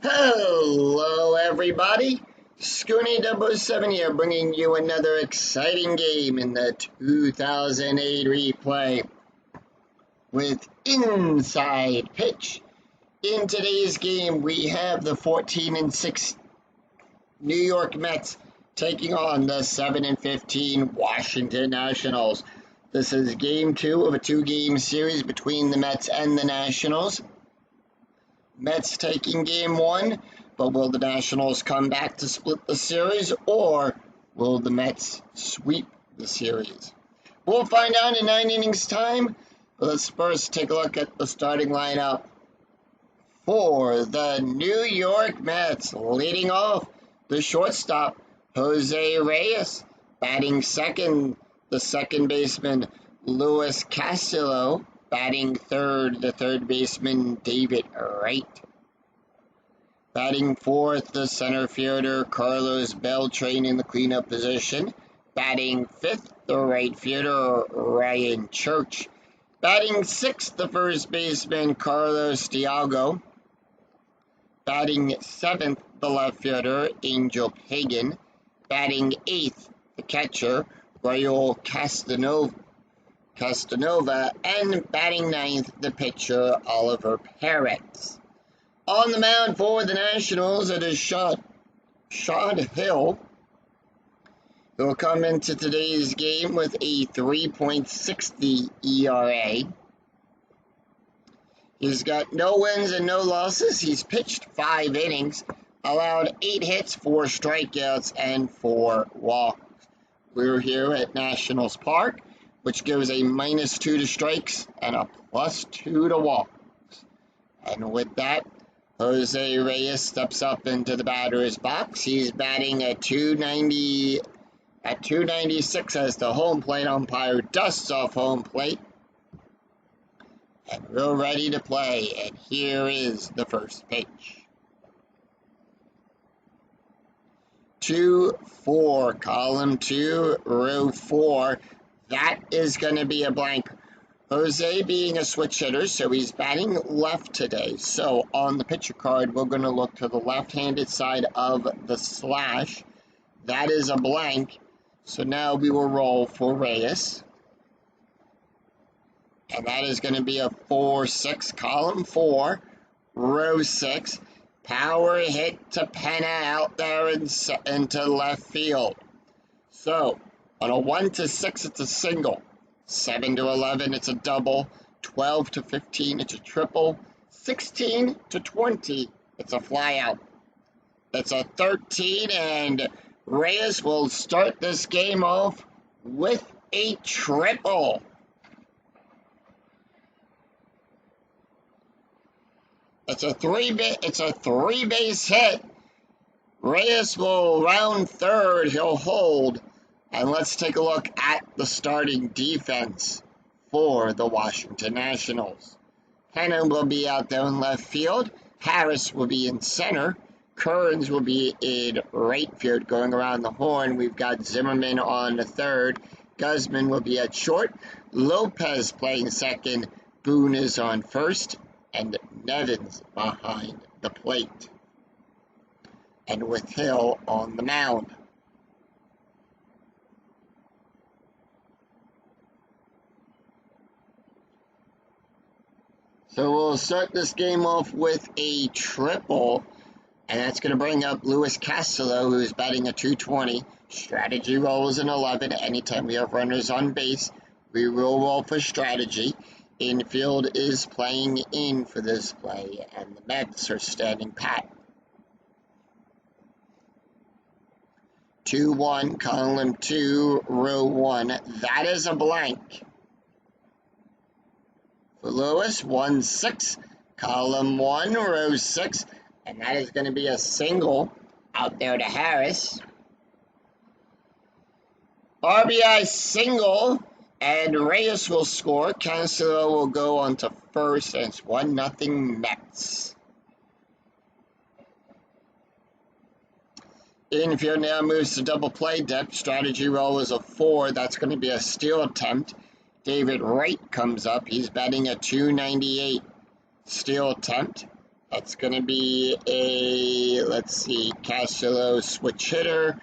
Hello, everybody. Scooney007 here, bringing you another exciting game in the 2008 replay with Inside Pitch. In today's game, we have the 14-6 New York Mets taking on the 7-15 Washington Nationals. This is game 2 of a 2-game series between the Mets and the Nationals. Mets taking game 1, but will the Nationals come back to split the series, or will the Mets sweep the series? We'll find out in 9 innings time, but let's first take a look at the starting lineup for the New York Mets. Leading off, the shortstop, Jose Reyes. Batting second, the second baseman, Luis Castillo. Batting third, the third baseman, David Wright. Batting fourth, the center fielder, Carlos Beltran in the cleanup position. Batting fifth, the right fielder, Ryan Church. Batting sixth, the first baseman, Carlos Diago. Batting seventh, the left fielder, Angel Pagan. Batting eighth, the catcher, Raul Castanova, and batting ninth, the pitcher, Oliver Perez. On the mound for the Nationals, it is Sean Hill, who will come into today's game with a 3.60 ERA. He's got no wins and no losses. He's pitched 5 innings, allowed 8 hits, 4 strikeouts, and 4 walks. We're here at Nationals Park, which gives a -2 to strikes and a +2 to walks. And with that, Jose Reyes steps up into the batter's box. He's batting at 296 as the home plate umpire dusts off home plate. And we're ready to play. And here is the first pitch. 2-4, column 2, row 4. That is going to be a blank. Jose being a switch hitter, so he's batting left today. So on the pitcher card, we're going to look to the left-handed side of the slash. That is a blank. So now we will roll for Reyes. And that is going to be a 4-6, column 4, row 6. Power hit to Penna out there into left field. So on a 1-6, it's a single. 7-11, it's a double. 12-15, it's a triple. 16-20, it's a flyout. It's a 13, and Reyes will start this game off with a triple. It's a three-base hit. Reyes will round third. He'll hold. And let's take a look at the starting defense for the Washington Nationals. Hennon will be out there in left field. Harris will be in center. Kearns will be in right field going around the horn. We've got Zimmerman on the third. Guzman will be at short. Lopez playing second. Boone is on first. And Nevins behind the plate. And with Hill on the mound. So we'll start this game off with a triple, and that's going to bring up Luis Castillo, who's batting a 220. Strategy roll is an 11. Anytime we have runners on base, we will roll for strategy. Infield is playing in for this play, and the Mets are standing pat. 2-1, column 2, row 1. That is a blank. For Lewis, 1-6, column 1, row 6, and that is going to be a single out there to Harris. RBI single, and Reyes will score. Castillo will go on to first, and it's 1-0 Mets. Infield now moves to double play depth. Strategy roll is a 4. That's going to be a steal attempt. David Wright comes up. He's batting a 298. Steal attempt. That's going to be a, let's see, Castelo switch hitter.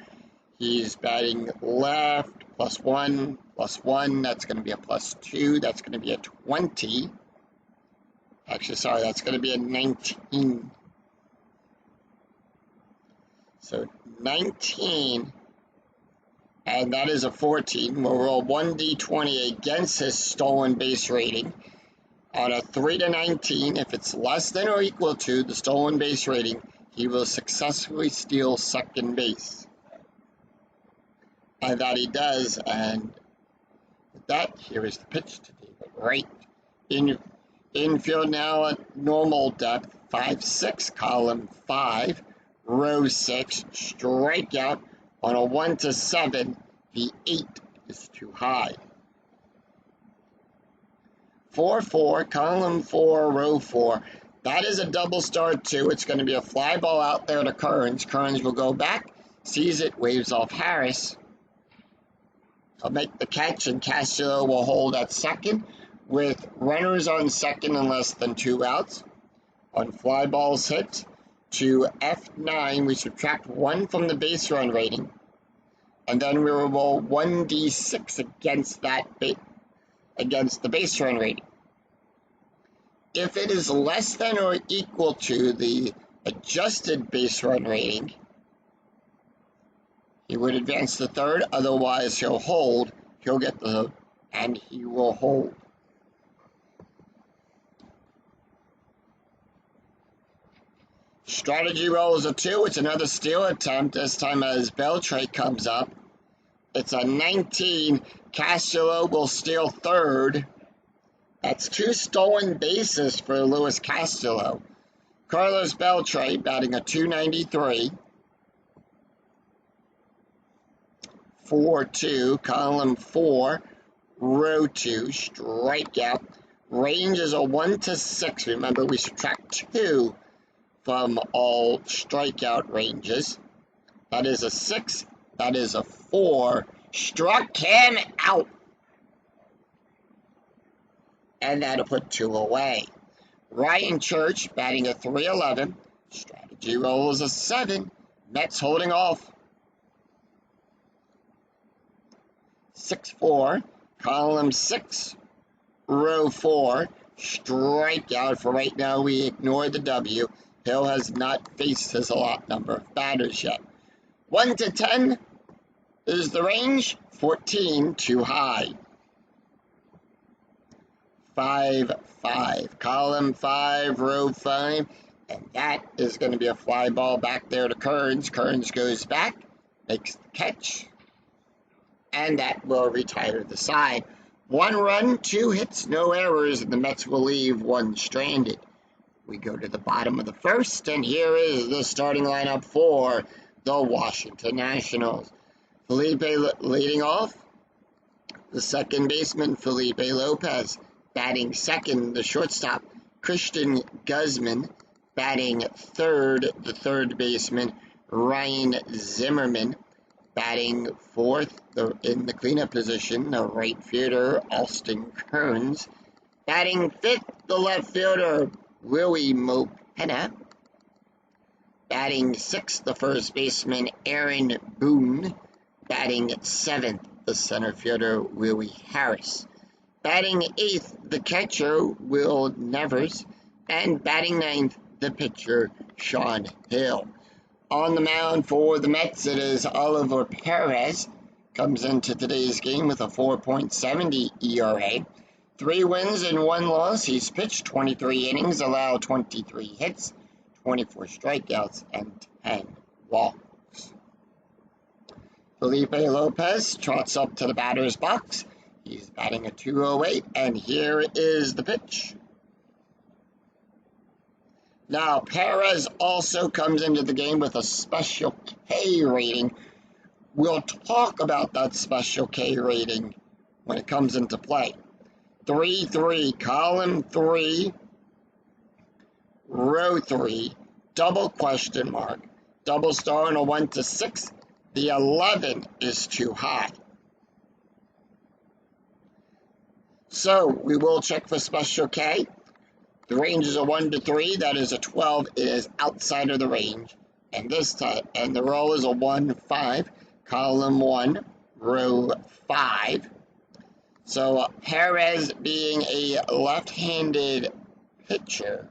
He's batting left, +1, +1. That's going to be a +2. That's going to be a 20. Actually, sorry, that's going to be a 19. So 19, and that is a 14. We'll roll 1d20 against his stolen base rating. On a 3 to 19, if it's less than or equal to the stolen base rating, he will successfully steal second base. And that he does, and with that, here is the pitch to David Wright. Infield now at normal depth, 5-6, column 5, row 6, strikeout. On a 1 to 7, the 8 is too high. 4-4, column 4, row 4. That is a double start too. It's going to be a fly ball out there to Kearns. Kearns will go back, sees it, waves off Harris. He'll make the catch, and Castelo will hold at second with runners on second and less than 2 outs. On fly balls hit to F9, we subtract 1 from the base run rating, and then we will roll 1d6 against the base run rating. If it is less than or equal to the adjusted base run rating, he would advance to third. Otherwise, he'll hold. He'll get and he will hold. Strategy roll is a 2. It's another steal attempt, this time as Beltre comes up. It's a 19. Castelo will steal third. That's 2 stolen bases for Luis Castelo. Carlos Beltre batting a .293. 4-2, column 4, row 2, strikeout. Range is a 1 to 6. Remember, we subtract 2 from all strikeout ranges. That is a 6. That is a 4. Struck him out. And that'll put 2 away. Ryan Church batting a .311. Strategy roll is a 7. Mets holding off. 6-4, column 6, row 4, strikeout. For right now, we ignore the W. Hill has not faced his allotted number of batters yet. 1 to 10 is the range. 14, too high. 5-5, column 5, row 5, and that is going to be a fly ball back there to Kearns. Kearns goes back, makes the catch, and that will retire the side. 1 run, 2 hits, no errors, and the Mets will leave 1 stranded. We go to the bottom of the first, and here is the starting lineup for the Washington Nationals. Felipe leading off. The second baseman, Felipe Lopez. Batting second, the shortstop, Christian Guzman. Batting third, the third baseman, Ryan Zimmerman. Batting fourth, in the cleanup position, the right fielder, Austin Kearns. Batting fifth, the left fielder, Willie Mopena. Batting sixth, the first baseman, Aaron Boone. Batting seventh, the center fielder, Willie Harris. Batting eighth, the catcher, Will Nevers. And batting ninth, the pitcher, Sean Hill. On the mound for the Mets, it is Oliver Perez. Comes into today's game with a 4.70 ERA. 3 wins and 1 loss. He's pitched 23 innings, allowed 23 hits, 24 strikeouts, and 10 walks. Felipe Lopez trots up to the batter's box. He's batting a .208, and here is the pitch. Now, Perez also comes into the game with a special K rating. We'll talk about that special K rating when it comes into play. 3-3, column 3, row 3, double question mark, double star on a 1 to 6. The 11 is too high. So we will check for special K. The range is a 1 to 3. That is a 12. It is outside of the range. And this time, and the row is a 1, 5. Column 1, row 5. So Perez being a left-handed pitcher,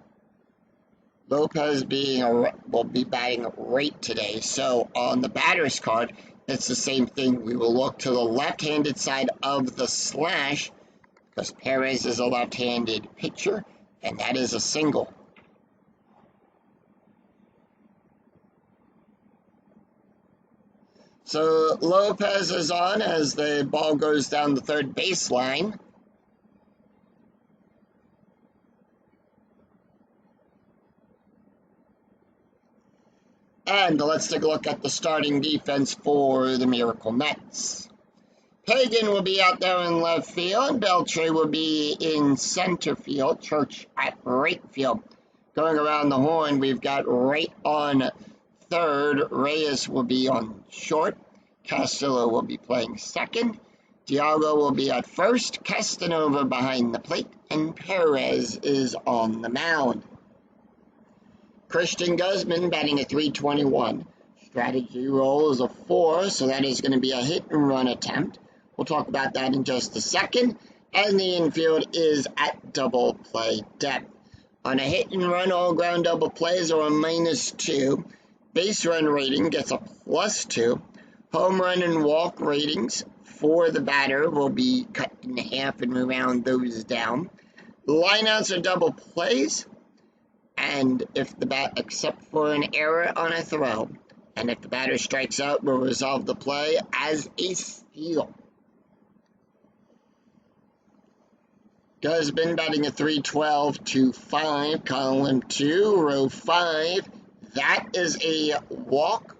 Lopez will be batting right today. So on the batter's card, it's the same thing. We will look to the left-handed side of the slash because Perez is a left-handed pitcher, and that is a single. So Lopez is on as the ball goes down the third baseline. And let's take a look at the starting defense for the Miracle Mets. Pagan will be out there in left field. Beltre will be in center field. Church at right field. Going around the horn, we've got Wright on third. Reyes will be on short. Castillo will be playing second. Diallo will be at first. Castanova behind the plate. And Perez is on the mound. Christian Guzman batting at .321. Strategy roll is a 4, so that is going to be a hit and run attempt. We'll talk about that in just a second. And the infield is at double play depth. On a hit and run, all ground double plays are a -2. Base run rating gets a +2. Home run and walk ratings for the batter will be cut in half and we round those down. Lineouts are double plays. And if the except for an error on a throw, and if the batter strikes out, we'll resolve the play as a steal. Guzman batting at .312.25, column 2, row 5. That is a walk.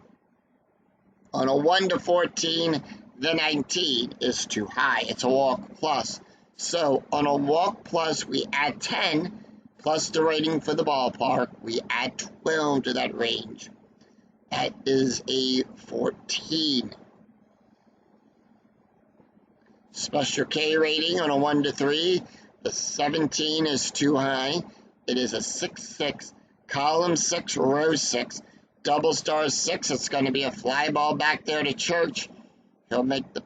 On a 1 to 14, the 19 is too high. It's a walk plus. So on a walk plus, we add 10. Plus the rating for the ballpark, we add 12 to that range. That is a 14. Special K rating on a 1 to 3. The 17 is too high. It is a 6-6. Column 6, row 6. Double star 6. It's going to be a fly ball back there to Church. He'll make the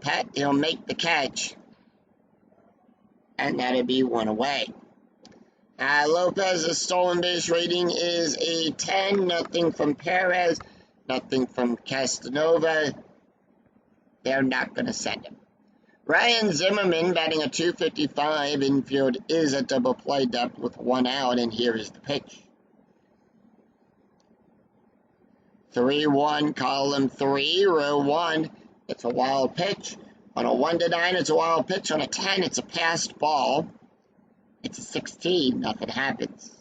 catch. And that'll be 1 away. Lopez's stolen base rating is a 10. Nothing from Perez. Nothing from Castanova. They're not going to send him. Ryan Zimmerman batting a .255. Infield is at double play depth with 1 out. And here is the pitch. 3-1, column 3, row 1. It's a wild pitch. On a 1 to 9, it's a wild pitch. On a 10, it's a passed ball. It's a 16, nothing happens.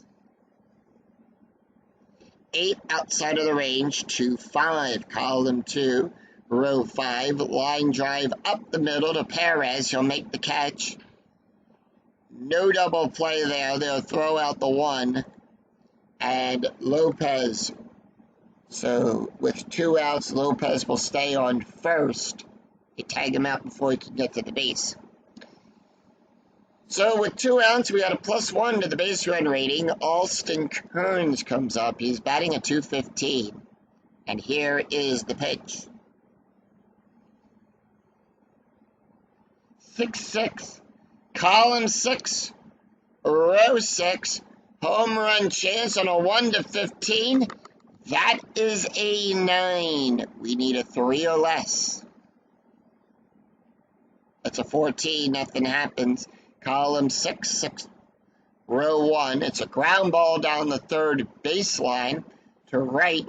8 outside of the range, 2-5, column 2, row 5, line drive up the middle to Perez. He'll make the catch. No double play there. They'll throw out the 1. And Lopez. So with 2 outs, Lopez will stay on first. They tag him out before he can get to the base. So with 2 outs, we got a +1 to the base run rating. Alston Kearns comes up. He's batting at .215. And here is the pitch. 6-6. Column 6. Row 6. Home run chance on a 1 to 15. That is a 9. We need a 3 or less. That's a 14. Nothing happens. Column 6, row 1. It's a ground ball down the third baseline to Wright.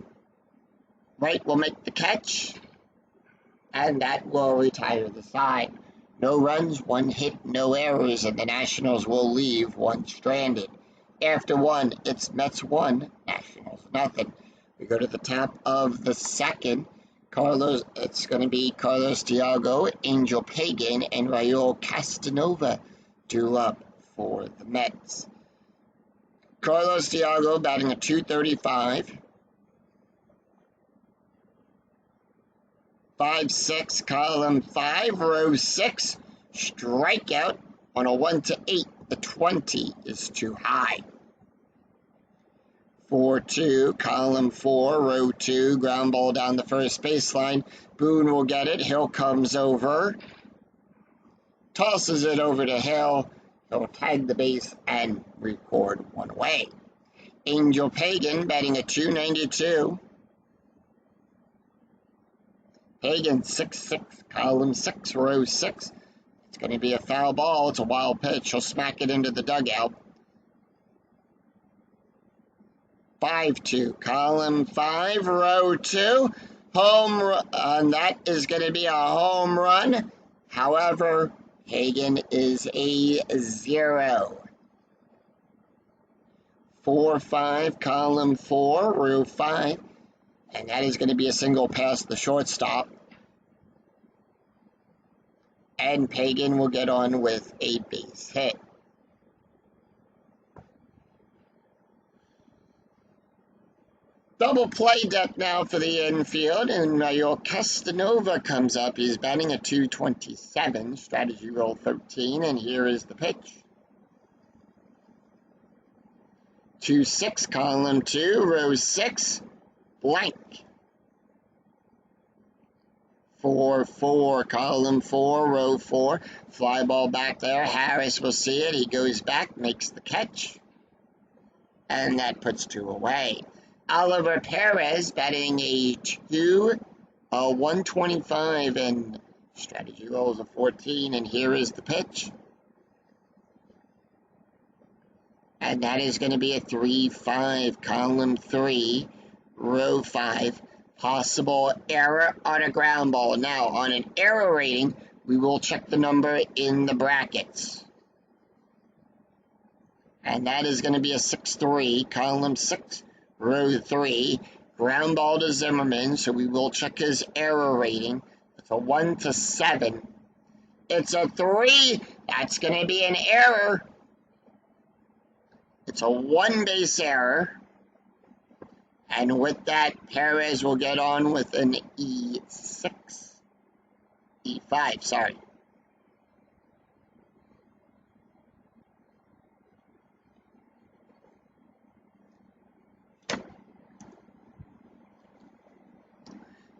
Wright will make the catch, and that will retire the side. No runs, 1 hit, no errors, and the Nationals will leave 1 stranded. After 1, it's Mets 1, Nationals nothing. We go to the top of the second. It's going to be Carlos Diallo, Angel Pagan, and Raul Castanova due up for the Mets. Carlos Diallo batting a .235. 5-6, column 5, row 6. Strikeout on a 1 to 8. The 20 is too high. 4-2, column 4, row 2, ground ball down the first baseline. Boone will get it. Hill comes over, tosses it over to Hill. He'll tag the base and record one away. Angel Pagan batting a .292. Pagan 6-6, column 6, row 6. It's going to be a foul ball. It's a wild pitch. He'll smack it into the dugout. 5-2, column 5, row 2. Home run. That is going to be a home run. However, Hagen is a 0. 4-5, column 4, row 5. And that is going to be a single past the shortstop. And Pagan will get on with a base hit. Double play deck now for the infield, and Mayor Castanova comes up. He's batting a .227, strategy roll 13, and here is the pitch. 2-6, column 2, row 6, blank. 4-4, column 4, row 4, fly ball back there. Harris will see it. He goes back, makes the catch, and that puts 2 away. Oliver Perez batting a 125, and strategy rolls a 14, and here is the pitch. And that is going to be a 3-5, column 3, row 5. Possible error on a ground ball. Now, on an error rating, we will check the number in the brackets. And that is going to be a 6-3, column 6, row 3. Ground ball to Zimmerman, so we will check his error rating. It's a 1-7. It's a 3. That's going to be an error. It's a 1 base error. And with that, Perez will get on with an E5, sorry.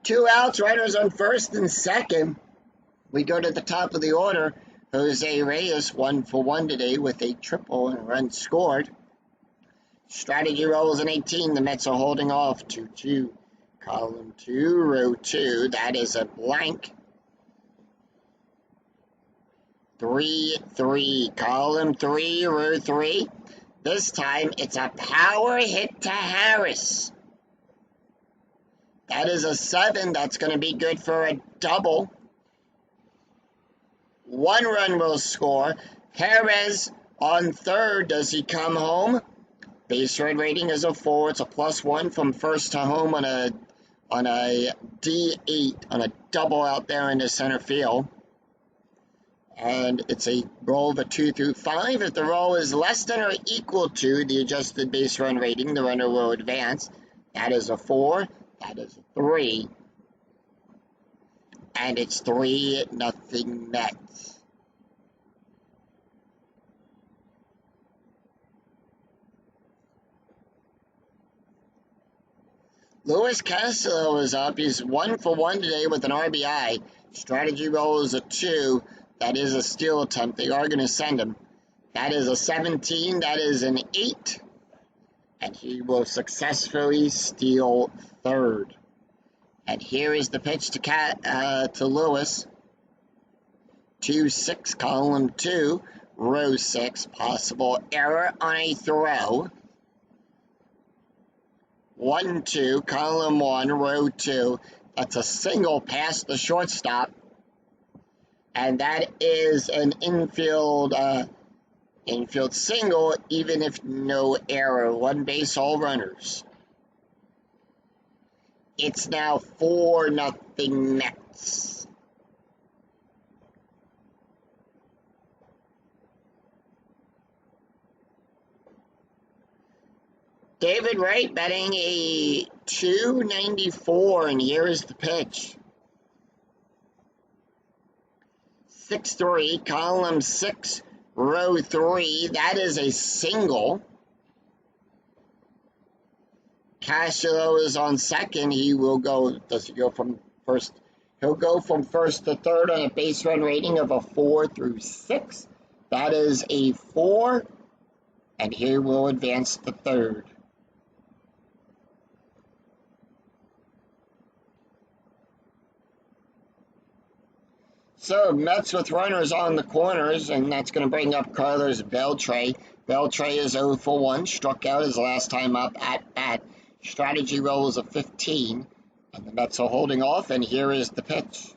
Two outs, runners on first and second. We go to the top of the order. Jose Reyes, 1 for 1 today with a triple and run scored. Strategy rolls an 18. The Mets are holding off. 2-2, column 2, row 2. That is a blank. 3-3, column 3, row 3. This time it's a power hit to Harris. That is a 7. That's going to be good for a double. 1 run will score. Perez on third. Does he come home? Base run rating is a 4. It's a +1 from first to home on a D8, on a double out there into center field. And it's a roll of a 2 through 5. If the roll is less than or equal to the adjusted base run rating, the runner will advance. That is a 4. That is a 3. And it's 3-0 Mets. Luis Castillo is up. He's 1 for 1 today with an RBI. Strategy roll is a 2. That is a steal attempt. They are going to send him. That is a 17. That is an 8. And he will successfully steal third. And here is the pitch to Lewis. 2-6, column 2, row 6. Possible error on a throw. 1-2, column 1, row 2. That's a single past the shortstop. And that is an infield single, even if no error. 1 base, all runners. It's now 4-0 Mets. David Wright batting a .294, and here is the pitch. 6-3, column 6, row 3. That is a single. Cashel is on second. He will go, does he go from first? He'll go from first to third on a base run rating of a 4 through 6. That is a 4, and he will advance to third. So, Mets with runners on the corners, and that's going to bring up Carlos Beltre. Beltre is 0 for 1, struck out his last time up at bat. Strategy roll is a 15, and the Mets are holding off, and here is the pitch.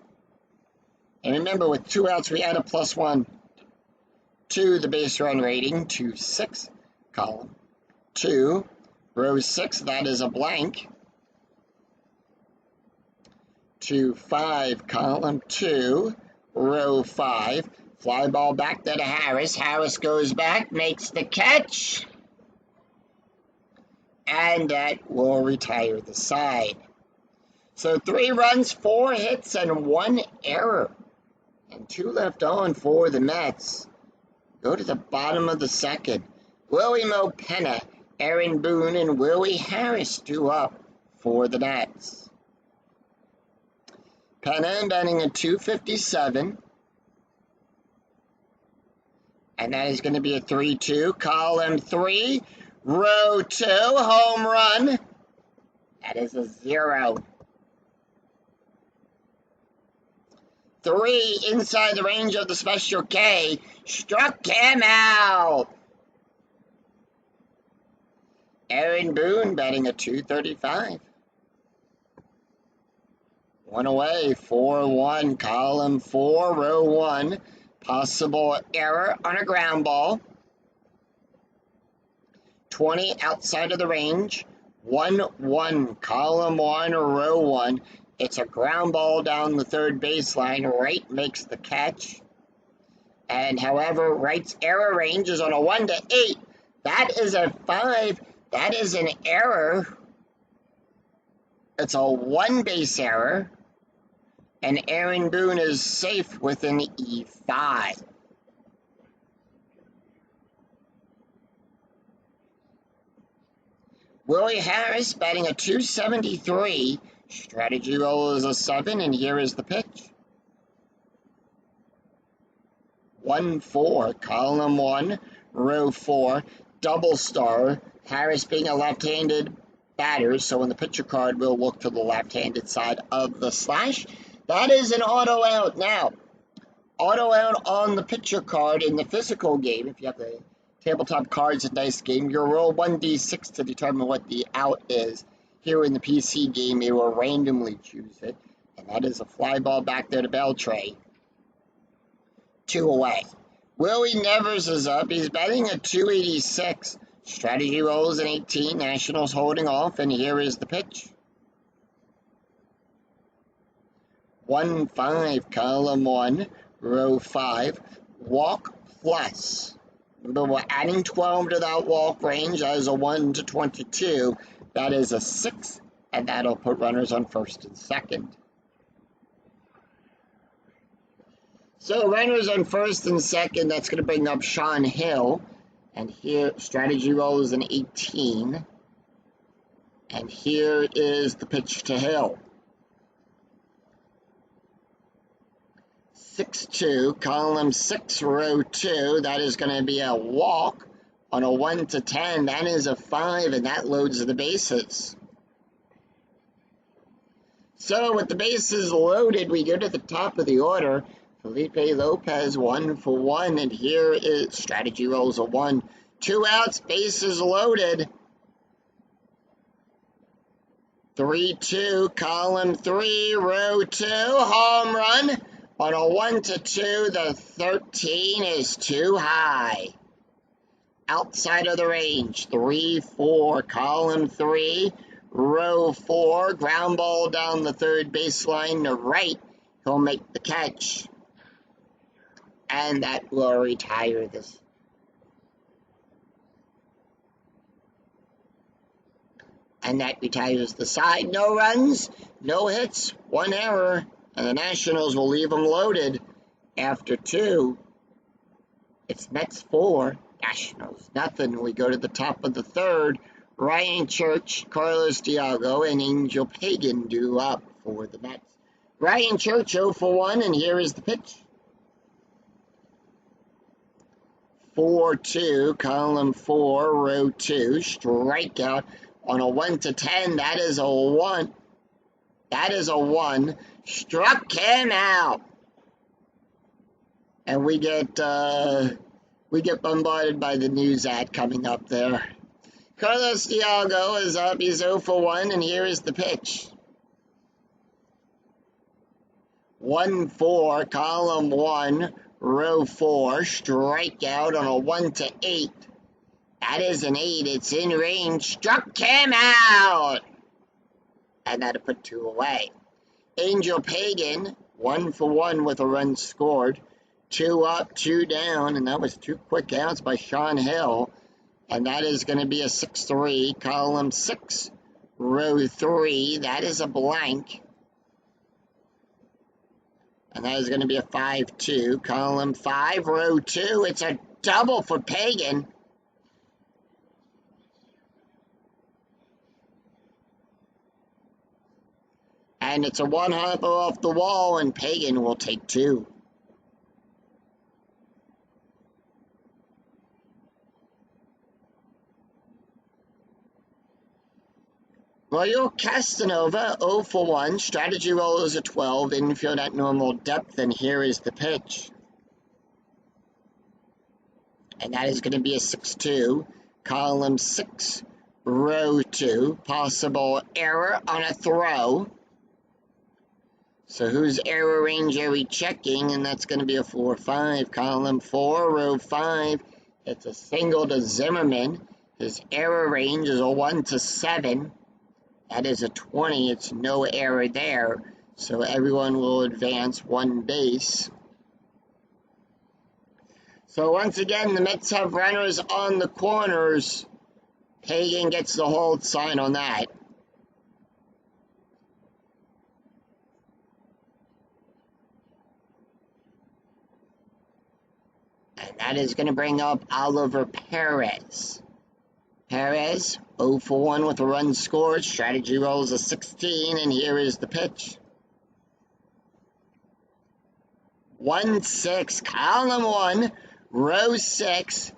And remember, with 2 outs, we add a +1 to the base run rating to 6, column 2, row 6, that is a blank, to 5, column 2, row 5, fly ball back there to Harris. Harris goes back, makes the catch, and that will retire the side. So 3 runs, 4 hits, and 1 error, and 2 left on for the Mets. Go to the bottom of the second. Willie Mopena, Aaron Boone, and Willie Harris due up for the Nats. Pena batting a .257, and that is going to be a 3-2. Column 3, row 2, home run. That is a 0. 3 inside the range of the Special K, struck him out. Aaron Boone batting a .235. 1 away, 4-1, column 4, row 1. Possible error on a ground ball. 20 outside of the range. 1-1, column 1, row 1. It's a ground ball down the third baseline. Wright makes the catch. And however, Wright's error range is on a 1 to 8. That is a 5. That is an error. It's a 1 base error. And Aaron Boone is safe with an E5. Willie Harris batting a .273. Strategy roll is a 7, and here is the pitch. 1-4, column 1, row 4, double star. Harris being a left-handed batter, so in the pitcher card, we'll look to the left-handed side of the slash. That is an auto out. Now, auto out on the pitcher card in the physical game, if you have the tabletop cards and dice game, you'll roll 1d6 to determine what the out is. Here in the PC game, you will randomly choose it, and that is a fly ball back there to Beltre. 2 away. Willie Nevers is up. He's batting a .286. Strategy rolls an 18. Nationals holding off, and here is the pitch. 1-5, column 1, row 5, walk plus. Remember, we're adding 12 to that walk range. That is a 1 to 22. That is a 6, and that'll put runners on first and second. So runners on first and second, that's going to bring up Sean Hill. And here, strategy roll is an 18. And here is the pitch to Hill. 6-2, column 6, row 2. That is going to be a walk on a 1 to 10. That is a 5, and that loads the bases. So with the bases loaded, we go to the top of the order. Felipe Lopez, 1 for 1, and here is strategy rolls a 1. 2 outs, bases loaded. 3-2, column 3, row 2, home run. On a 1 to 2, the 13 is too high. Outside of the range, 3-4, column 3, row 4, ground ball down the third baseline to right. He'll make the catch. And that will retire this. And that retires the side. No runs, no hits, 1 error. And the Nationals will leave them loaded after 2. It's Mets 4, Nationals nothing. We go to the top of the third. Ryan Church, Carlos Diago, and Angel Pagan due up for the Mets. Ryan Church 0 for 1, and here is the pitch. 4-2, column 4, row 2, strikeout on a 1-10. That is a 1. That is a 1. Struck him out. And we get bombarded by the news ad coming up there. Carlos Diago is up. He's 0 for 1, and here is the pitch. 1-4, column 1, row 4, strikeout on a 1-8. That is an 8. It's in range. Struck him out. And that'll put 2 away. Angel Pagan, 1 for 1 with a run scored. 2 up, 2 down, and that was 2 quick outs by Sean Hill. And that is going to be a 6-3, column 6, row 3. That is a blank. And that is going to be a 5-2, column 5, row 2. It's a double for Pagan. And it's a one-hopper off the wall, and Pagan will take 2. Royal Castanova, 0 for 1. Strategy roll is a 12. Infield at normal depth, and here is the pitch. And that is going to be a 6-2. Column 6, row 2. Possible error on a throw. So whose error range are we checking? And that's going to be a 4-5. Column 4, row 5. It's a single to Zimmerman. His error range is a 1-7. That is a 20. It's no error there. So everyone will advance 1 base. So once again, the Mets have runners on the corners. Pagan gets the hold sign on that. And that is going to bring up Oliver Perez. Perez, 0 for 1 with a run scored. Strategy rolls a 16, and here is the pitch. 1-6, column 1, row 6.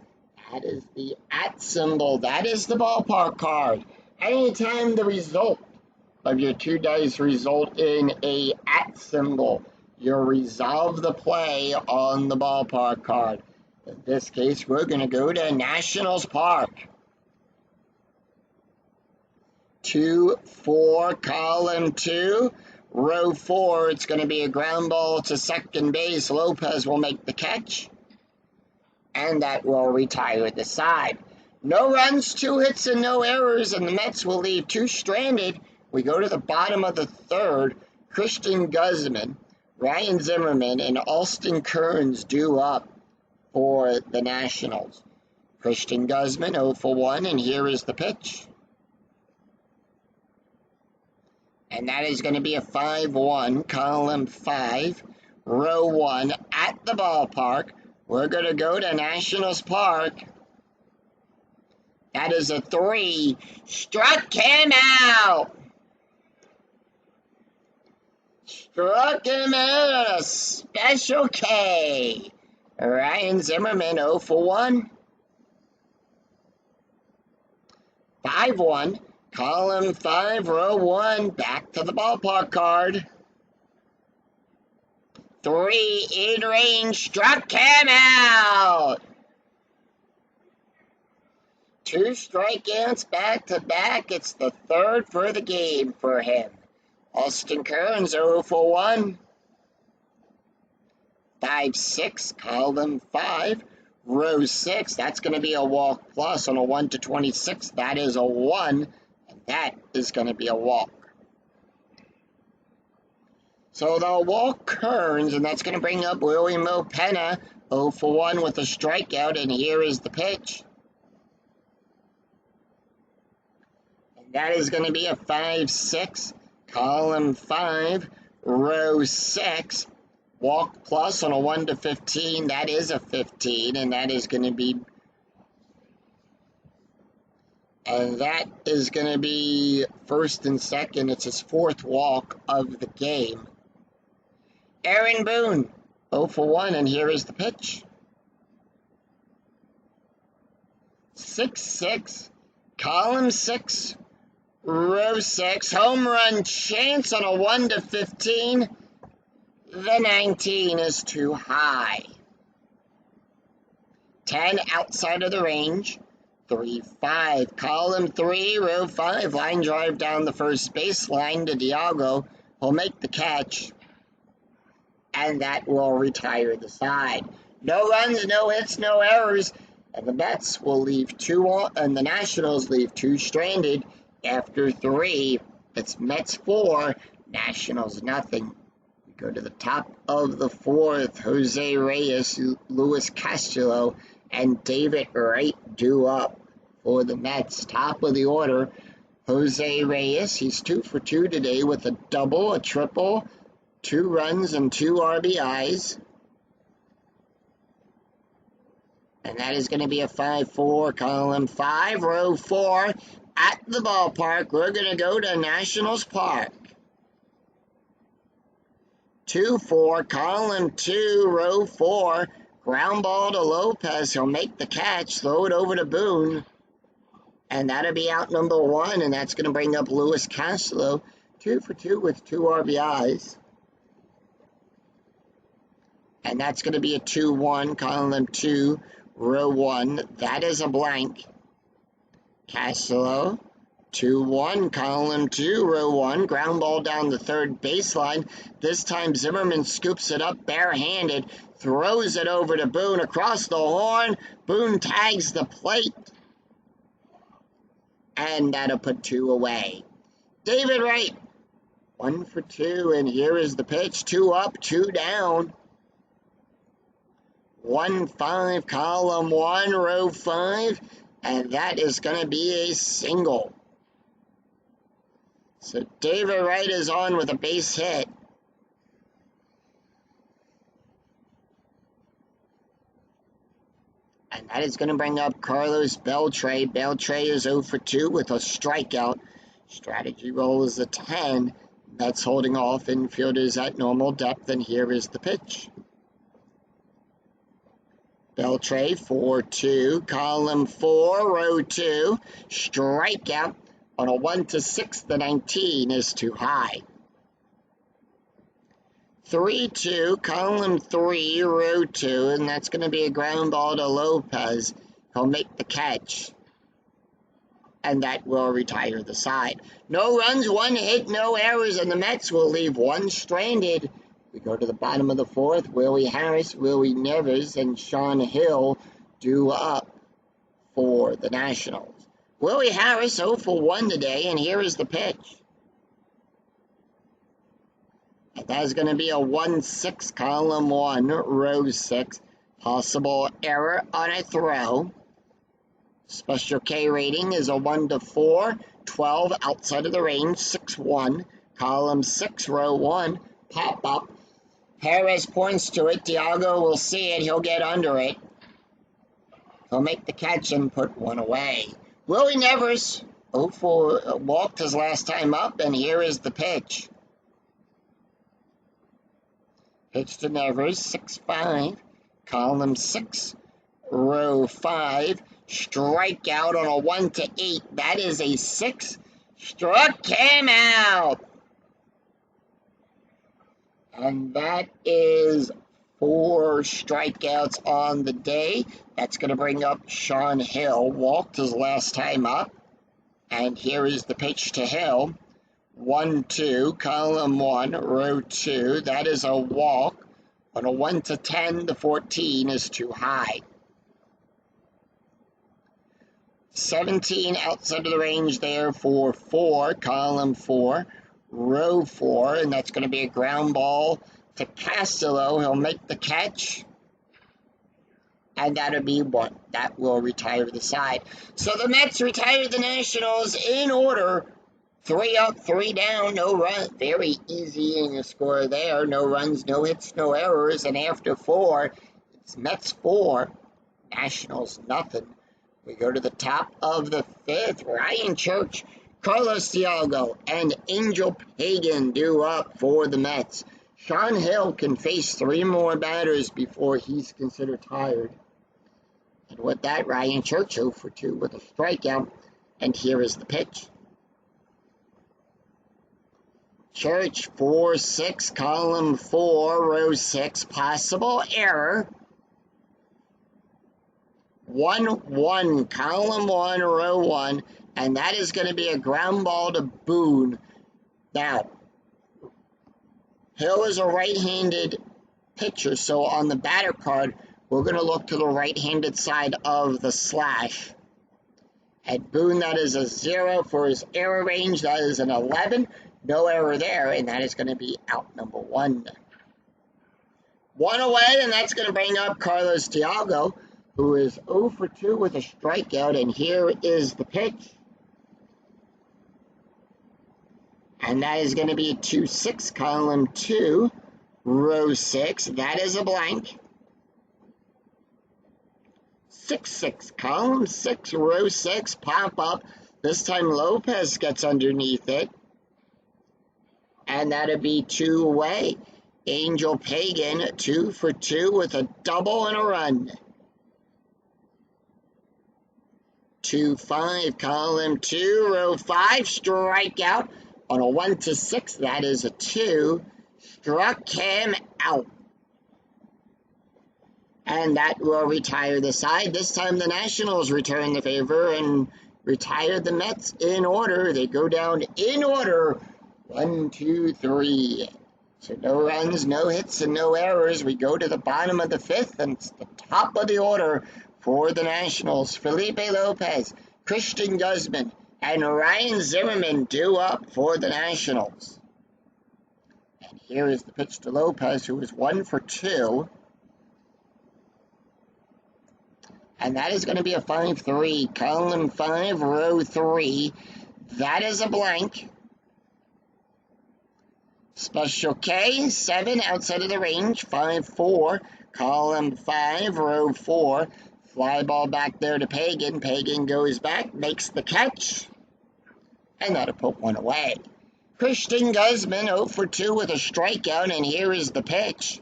That is the @ symbol. That is the ballpark card. Anytime the result of your 2 dice result in a @ symbol, you'll resolve the play on the ballpark card. In this case, we're going to go to Nationals Park. 2-4, column 2, row 4. It's going to be a ground ball to second base. Lopez will make the catch, and that will retire the side. No runs, 2 hits, and no errors, and the Mets will leave 2 stranded. We go to the bottom of the 3rd. Christian Guzman, Ryan Zimmerman, and Austin Kearns due up for the Nationals. Christian Guzman, 0 for 1, and here is the pitch. And that is going to be a 5-1, column 5, row 1, at the ballpark. We're going to go to Nationals Park. That is a 3. Struck him out. Struck him out on a special K. Ryan Zimmerman, 0 for 1. 5-1. Column 5, row 1, back to the ballpark card. 3 in range, struck him out. 2 strikeouts back to back. It's the 3rd for the game for him. Austin Kearns, 0 for 1. 5-6, column 5, row 6. That's going to be a walk plus on a 1-26. That is a 1. That is going to be a walk. So they'll walk Kearns, and that's going to bring up William Opena, 0 for 1 with a strikeout, and here is the pitch. And that is going to be a 5-6, column 5, row 6, walk plus on a 1-15. That is a 15, and that is going to be And that is going to be first and second. It's his fourth walk of the game. Aaron Boone, 0 for 1, and here is the pitch. 6-6, column 6, row 6, home run chance on a 1 to 15. The 19 is too high. 10 outside of the range. 3-5, column 3, row 5, line drive down the first baseline to Diago. He'll make the catch, and that will retire the side. No runs, no hits, no errors, and the Mets will leave two on, and the Nationals leave two stranded after 3. It's Mets 4, Nationals nothing. We go to the top of the 4th. Jose Reyes, Luis Castillo, and David Wright due up for the Mets. Top of the order, Jose Reyes. He's 2 for 2 today with a double, a triple, 2 runs, and 2 RBIs. And that is going to be a 5-4, column 5, row 4. At the ballpark, we're going to go to Nationals Park. 2-4, column 2, row 4. Ground ball to Lopez. He'll make the catch, throw it over to Boone. And that'll be out number 1, and that's going to bring up Luis Castillo. 2 for 2 with 2 RBIs. And that's going to be a 2-1, column 2, row 1. That is a blank. Castillo, 2-1, column 2, row 1. Ground ball down the third baseline. This time Zimmerman scoops it up barehanded, throws it over to Boone across the horn. Boone tags the plate, and that'll put 2 away. David Wright, 1 for 2, and here is the pitch. 2 up, 2 down. 1-5, column 1, row 5, and that is going to be a single. So David Wright is on with a base hit. And that is going to bring up Carlos Beltre. Beltre is 0 for 2 with a strikeout. Strategy roll is a 10. That's holding off infielders at normal depth, and here is the pitch. Beltre, 4-2, column 4, row 2, strikeout on a 1 to 6. The 19 is too high. 3-2, column 3, row 2, and that's going to be a ground ball to Lopez. He'll make the catch, and that will retire the side. No runs, 1 hit, no errors, and the Mets will leave 1 stranded. We go to the bottom of the 4th. Willie Harris, Willie Nevers, and Sean Hill due up for the Nationals. Willie Harris 0 for 1 today, and here is the pitch. And that is going to be a 1-6, column 1, row 6. Possible error on a throw. Special K rating is a 1 to 4, 12 outside of the range, 6-1, column 6, row 1. Pop up. Harris points to it. Diago will see it. He'll get under it. He'll make the catch and put 1 away. Willie Nevers, 0 for, walked his last time up, and here is the pitch. Pitch to Nevers, 6-5, column 6, row 5. Strikeout on a 1 to 8. That is a 6. Struck him out. And that is 4 strikeouts on the day. That's going to bring up Sean Hill. Walked his last time up. And here is the pitch to Hill. 1-2, column 1, row 2. That is a walk. On a 1 to 10, the 14 is too high. 17 outside of the range there for 4, column 4. Row 4, and that's going to be a ground ball to Castillo. He'll make the catch, and that'll be 1. That will retire the side. So the Mets retired the Nationals in order. 3 up, 3 down, no run. Very easy in the score there. No runs, no hits, no errors. And after 4, it's Mets 4, Nationals nothing. We go to the top of the fifth. Ryan Church, Carlos Thiago, and Angel Pagan due up for the Mets. Sean Hill can face 3 more batters before he's considered tired. And with that, Ryan Church 0 for 2 with a strikeout. And here is the pitch. Church 4-6, column 4, row 6, possible error. 1-1, column 1, row 1, and that is going to be a ground ball to Boone. Now, Hill is a right-handed pitcher, so on the batter card, we're going to look to the right-handed side of the slash. At Boone, that is a 0 for his error range. That is an 11. No error there, and that is going to be out number 1. 1 away, and that's going to bring up Carlos Thiago, who is 0 for 2 with a strikeout, and here is the pitch. And that is going to be a 2-6, column 2, row 6. That is a blank. 6-6, column 6, row 6, pop up. This time Lopez gets underneath it. And that'll be 2 away. Angel Pagan, 2 for 2 with a double and a run. 2-5, column 2, row 5, strikeout on a 1-6. That is a 2. Struck him out. And that will retire the side. This time the Nationals return the favor and retire the Mets in order. They go down in order. 1, 2, 3. So no runs, no hits, and no errors. We go to the bottom of the 5th, and it's the top of the order for the Nationals. Felipe Lopez, Christian Guzman, and Ryan Zimmerman due up for the Nationals. And here is the pitch to Lopez, who is 1 for 2. And that is going to be a 5-3, column 5, row 3. That is a blank. Special K, 7 outside of the range, 5-4, column 5, row 4. Fly ball back there to Pagan. Pagan goes back, makes the catch, and that'll put 1 away. Christian Guzman 0 for 2 with a strikeout, and here is the pitch.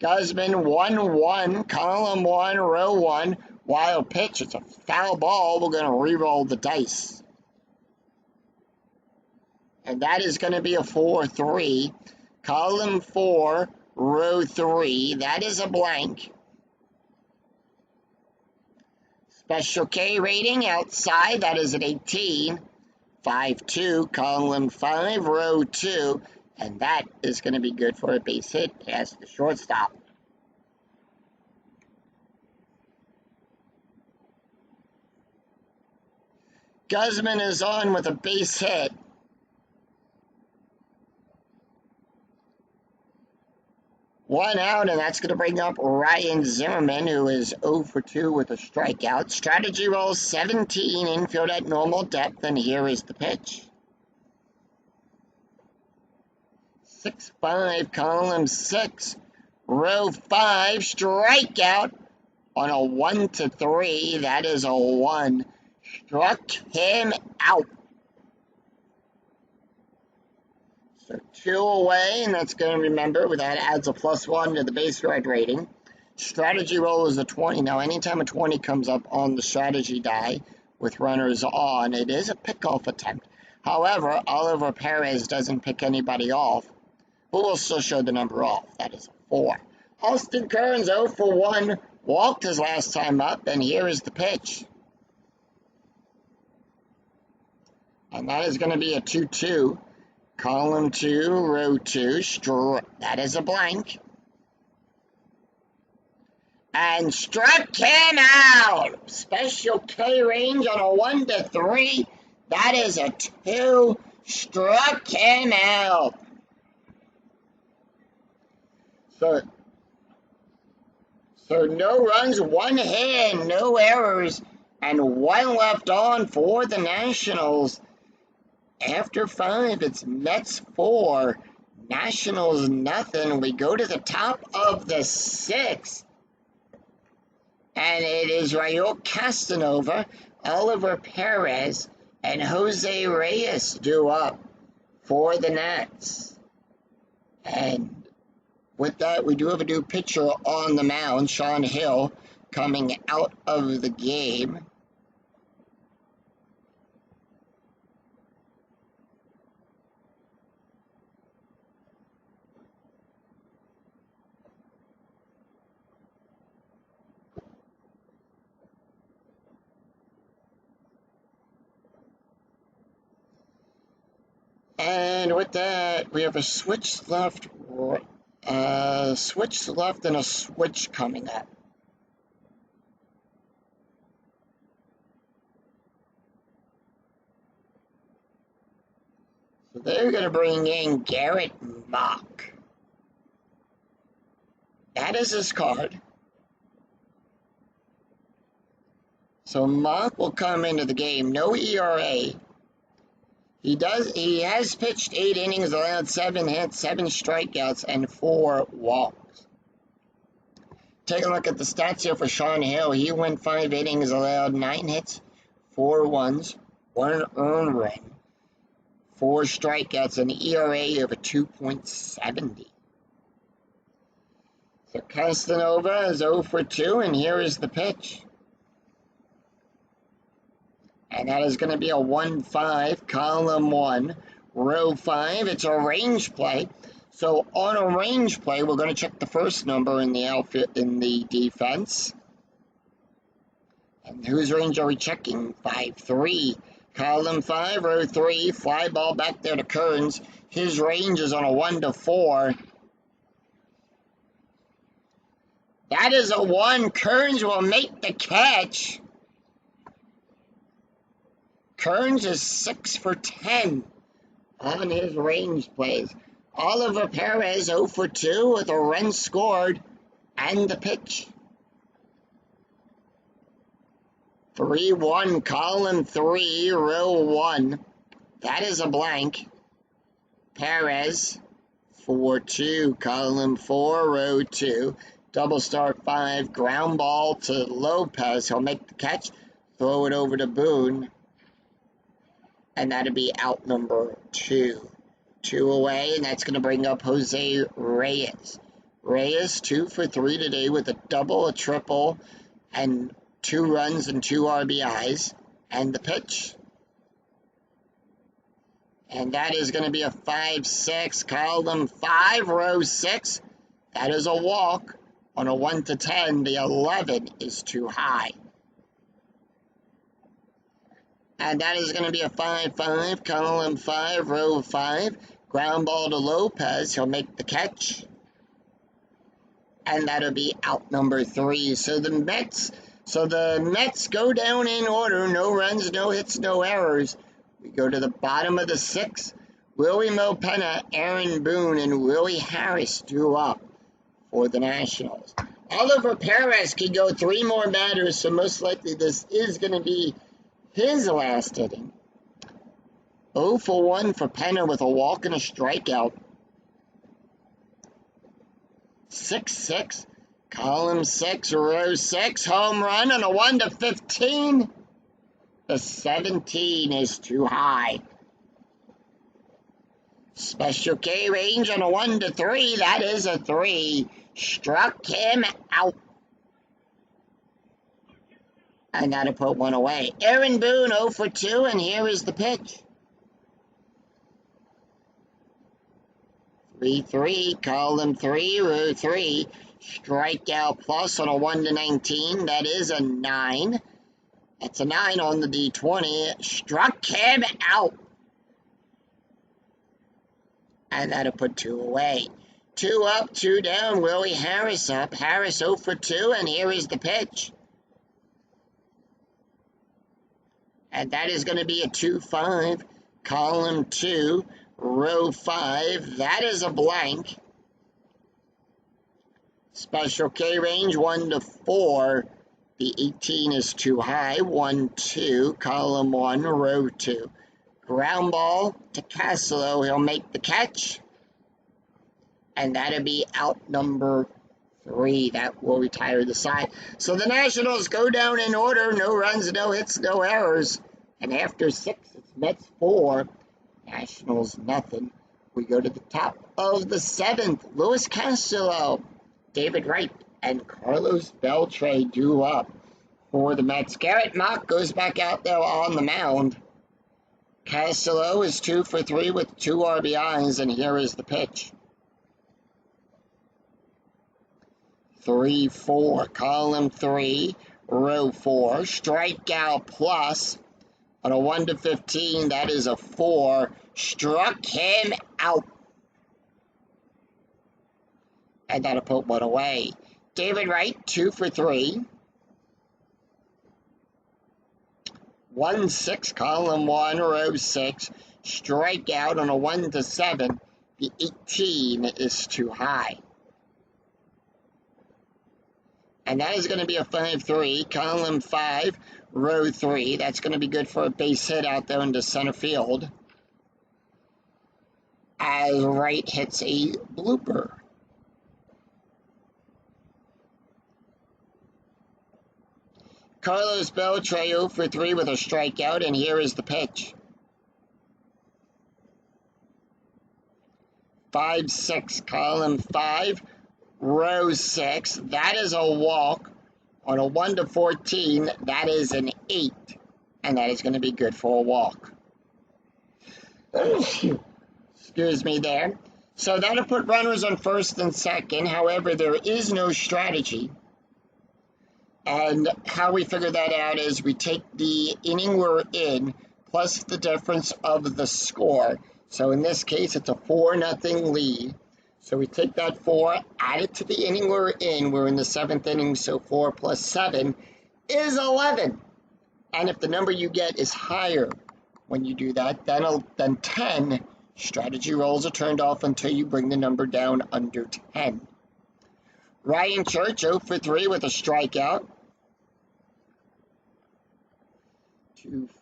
Guzman 1-1, column 1, row 1. Wild pitch. It's a foul ball. We're going to re-roll the dice. And that is going to be a 4-3. Column 4, row 3. That is a blank. Special K rating outside. That is an 18. 5-2, column 5, row 2. And that is going to be good for a base hit past the shortstop. Guzman is on with a base hit. One out, and that's going to bring up Ryan Zimmerman, who is 0 for 2 with a strikeout. Strategy roll 17, infield at normal depth, and here is the pitch. 6-5, column 6, row 5, strikeout on a 1-3. That is a 1. Struck him out. So 2 away, and that's going to remember, that adds a +1 to the base ride rating. Strategy roll is a 20. Now, anytime a 20 comes up on the strategy die with runners on, it is a pickoff attempt. However, Oliver Perez doesn't pick anybody off, but we'll still show the number off. That is a 4. Austin Kearns 0 for 1, walked his last time up, and here is the pitch. And that is going to be a 2-2. Column 2, row 2, that is a blank. And struck him out. Special K range on a 1-3. That is a 2. Struck him out. So no runs, 1 hit, no errors, and 1 left on for the Nationals. After 5, it's Mets 4, Nationals nothing. We go to the top of the 6th. And it is Raul Castanova, Oliver Perez, and Jose Reyes due up for the Nats. And with that, we do have a new pitcher on the mound, Sean Hill, coming out of the game. And with that, we have a switch left and a switch coming up. So they're going to bring in Garrett Mock. That is his card. So Mock will come into the game. No ERA. He has pitched 8 innings, allowed 7 hits, 7 strikeouts, and 4 walks. Take a look at the stats here for Sean Hill. He went 5 innings, allowed 9 hits, 4 ones, 1 earned run, 4 strikeouts, and an ERA of a 2.70. So Castanova is 0 for 2, and here is the pitch. And that is going to be a 1-5, column 1, row 5. It's a range play. So on a range play, we're going to check the first number in the outfit in the defense. And whose range are we checking? 5-3. Column 5, row 3, fly ball back there to Kearns. His range is on a 1-4. That is a 1. Kearns will make the catch. Kearns is 6 for 10 on his range plays. Oliver Perez 0 for 2 with a run scored and the pitch. 3-1, column 3, row 1. That is a blank. Perez 4-2, column 4, row 2. Double start 5, ground ball to Lopez. He'll make the catch, throw it over to Boone. And that'll be out number 2. 2 away, and that's going to bring up Jose Reyes. Reyes 2 for 3 today with a double, a triple, and 2 runs and 2 RBIs. And the pitch. And that is going to be a 5-6, column 5, row 6. That is a walk. On a 1-10, the 11 is too high. And that is going to be a 5-5, column 5, row 5. Ground ball to Lopez. He'll make the catch. And that'll be out number 3. So the Mets go down in order. No runs, no hits, no errors. We go to the bottom of the 6th. Willie Mopena, Aaron Boone, and Willie Harris drew up for the Nationals. Oliver Perez could go 3 more batters, so most likely this is going to be his last inning. 0 for 1 for Penna with a walk and a strikeout. 6-6, column 6, row 6, home run on a 1-15. The 17 is too high. Special K range on a 1-3, that is a 3. Struck him out. I gotta put 1 away. Aaron Boone 0 for 2, and here is the pitch. 3-3, column 3, row 3. Strikeout plus on a 1-19. That is a 9. That's a 9 on the D20. Struck him out. And that'll put 2 away. 2 up, 2 down. Willie Harris up. Harris 0 for 2, and here is the pitch. And that is going to be a 2-5, column 2, row 5. That is a blank. Special K range 1-4. The 18 is too high. 1-2, column 1, row 2. Ground ball to Castillo. He'll make the catch. And that'll be out number 3. That will retire the side. So the Nationals go down in order. No runs, no hits, no errors. And after 6, it's Mets 4, Nationals nothing. We go to the top of the 7th. Luis Castillo, David Wright, and Carlos Beltran due up for the Mets. Garrett Mock goes back out there on the mound. Castillo is 2 for 3 with 2 RBIs, and here is the pitch. 3-4, column 3, row 4, strikeout plus. On a 1-15, that is a 4. Struck him out. And that'll put one away. David Wright, 2 for 3. 1-6, column 1, row 6. Strikeout on a 1-7. The 18 is too high. And that is going to be a 5-3, column 5, row 3. That's going to be good for a base hit out there into center field. As Wright hits a blooper. Carlos Beltran 0 for 3 with a strikeout, and here is the pitch. 5-6, column 5, row 6. That is a walk. On a 1-14, that is an 8, and that is going to be good for a walk. Excuse me there. So that'll put runners on first and second. However, there is no strategy. And how we figure that out is we take the inning we're in plus the difference of the score. So in this case, it's a 4-0 lead. So we take that 4, add it to the inning we're in. We're in the 7th inning, so 4 plus 7 is 11. And if the number you get is higher when you do that, then 10, strategy rolls are turned off until you bring the number down under 10. Ryan Church, 0 for 3 with a strikeout.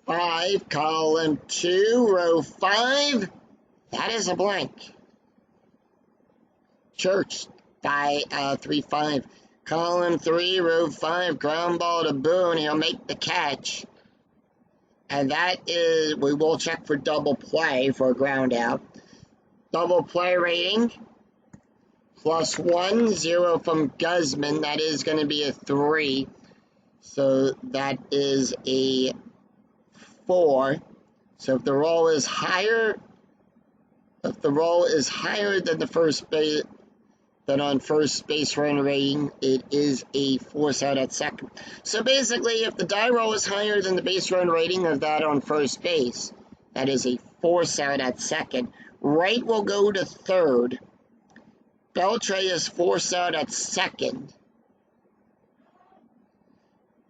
2-5, column 2, row 5. That is a blank. Church, 3-5, column 3, row 5, ground ball to Boone. He'll make the catch. And that is, we will check for double play for a ground out. Double play rating, +1, 0 from Guzman. That is going to be a 3. So that is a 4. So if the roll is higher, than the first base, then on first base run rating, it is a force out at second. So basically, if the die roll is higher than the base run rating of that on first base, that is a force out at second. Wright will go to third. Beltran is force out at second.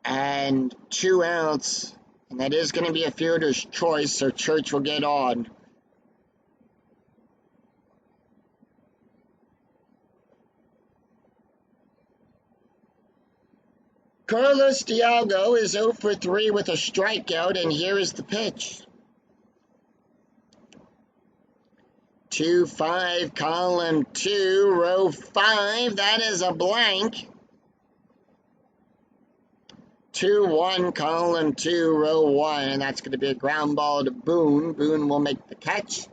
And 2 outs. And that is going to be a fielder's choice, so Church will get on. Carlos Dialgo is 0 for 3 with a strikeout, and here is the pitch. 2-5, column 2, row 5. That is a blank. 2-1, column 2, row 1, and that's going to be a ground ball to Boone. Boone will make the catch.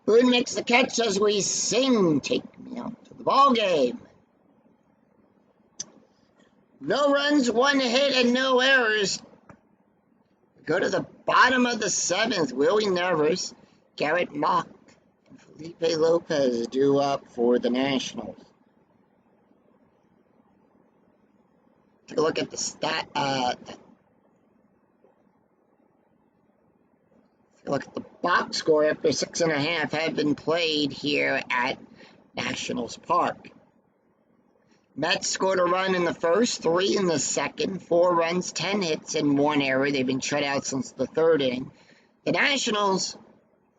Boone makes the catch as we sing, "Take Me Out to the Ball Game." No runs, 1 hit, and no errors. Go to the bottom of the 7th. Willie Nevers, Garrett Mock, and Felipe Lopez due up for the Nationals. Take a look at the Look at the box score after 6.5 have been played here at Nationals Park. Mets scored a run in the first, 3 in the second, 4 runs, 10 hits, and 1 error. They've been shut out since the 3rd inning. The Nationals,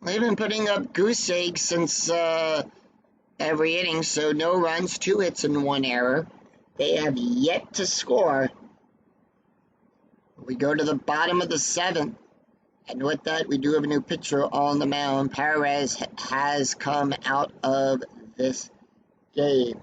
they've been putting up goose eggs since every inning, so no runs, 2 hits, and 1 error. They have yet to score. We go to the bottom of the 7th. And with that, we do have a new pitcher on the mound. Perez has come out of this game.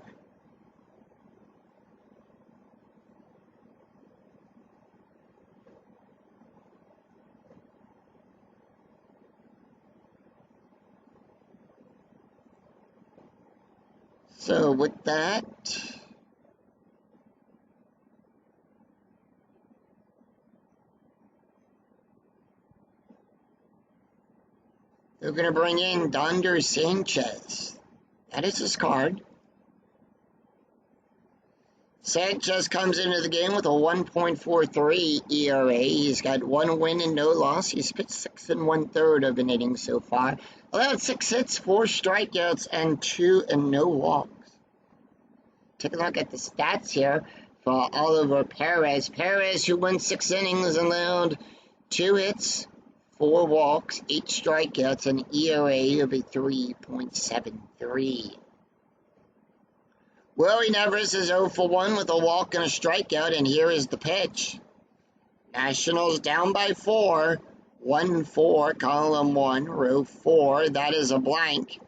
So with that, they're going to bring in Donder Sanchez. That is his card. Sanchez comes into the game with a 1.43 ERA. He's got 1 win and no loss. He's pitched 6 1/3 of an inning so far. Allowed 6 hits, 4 strikeouts, and 2 and no walks. Take a look at the stats here for Oliver Perez. Perez, who won 6 innings, allowed 2 hits, 4 walks, 8 strikeouts, and an ERA of a 3.73. Willie Nevers is 0 for 1 with a walk and a strikeout, and here is the pitch. Nationals down by 4. 1-4, column 1, row 4. That is a blank.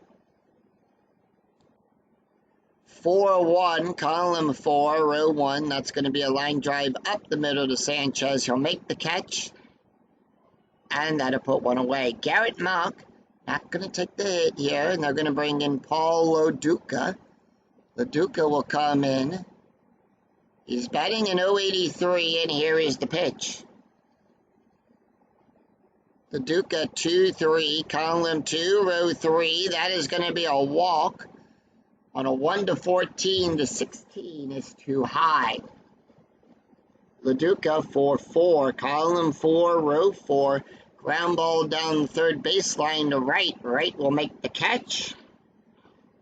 4-1, column 4, row 1. That's going to be a line drive up the middle to Sanchez. He'll make the catch, and that'll put 1 away. Garrett Mock, not going to take the hit here, and they're going to bring in Paul Loduca. Loduca will come in. He's batting an .083, and here is the pitch. Loduca 2-3, column 2, row 3. That is going to be a walk. On a 1-14, the 16 is too high. Loduca 4-4, column 4, row 4. Ground ball down the third baseline to right. Right will make the catch,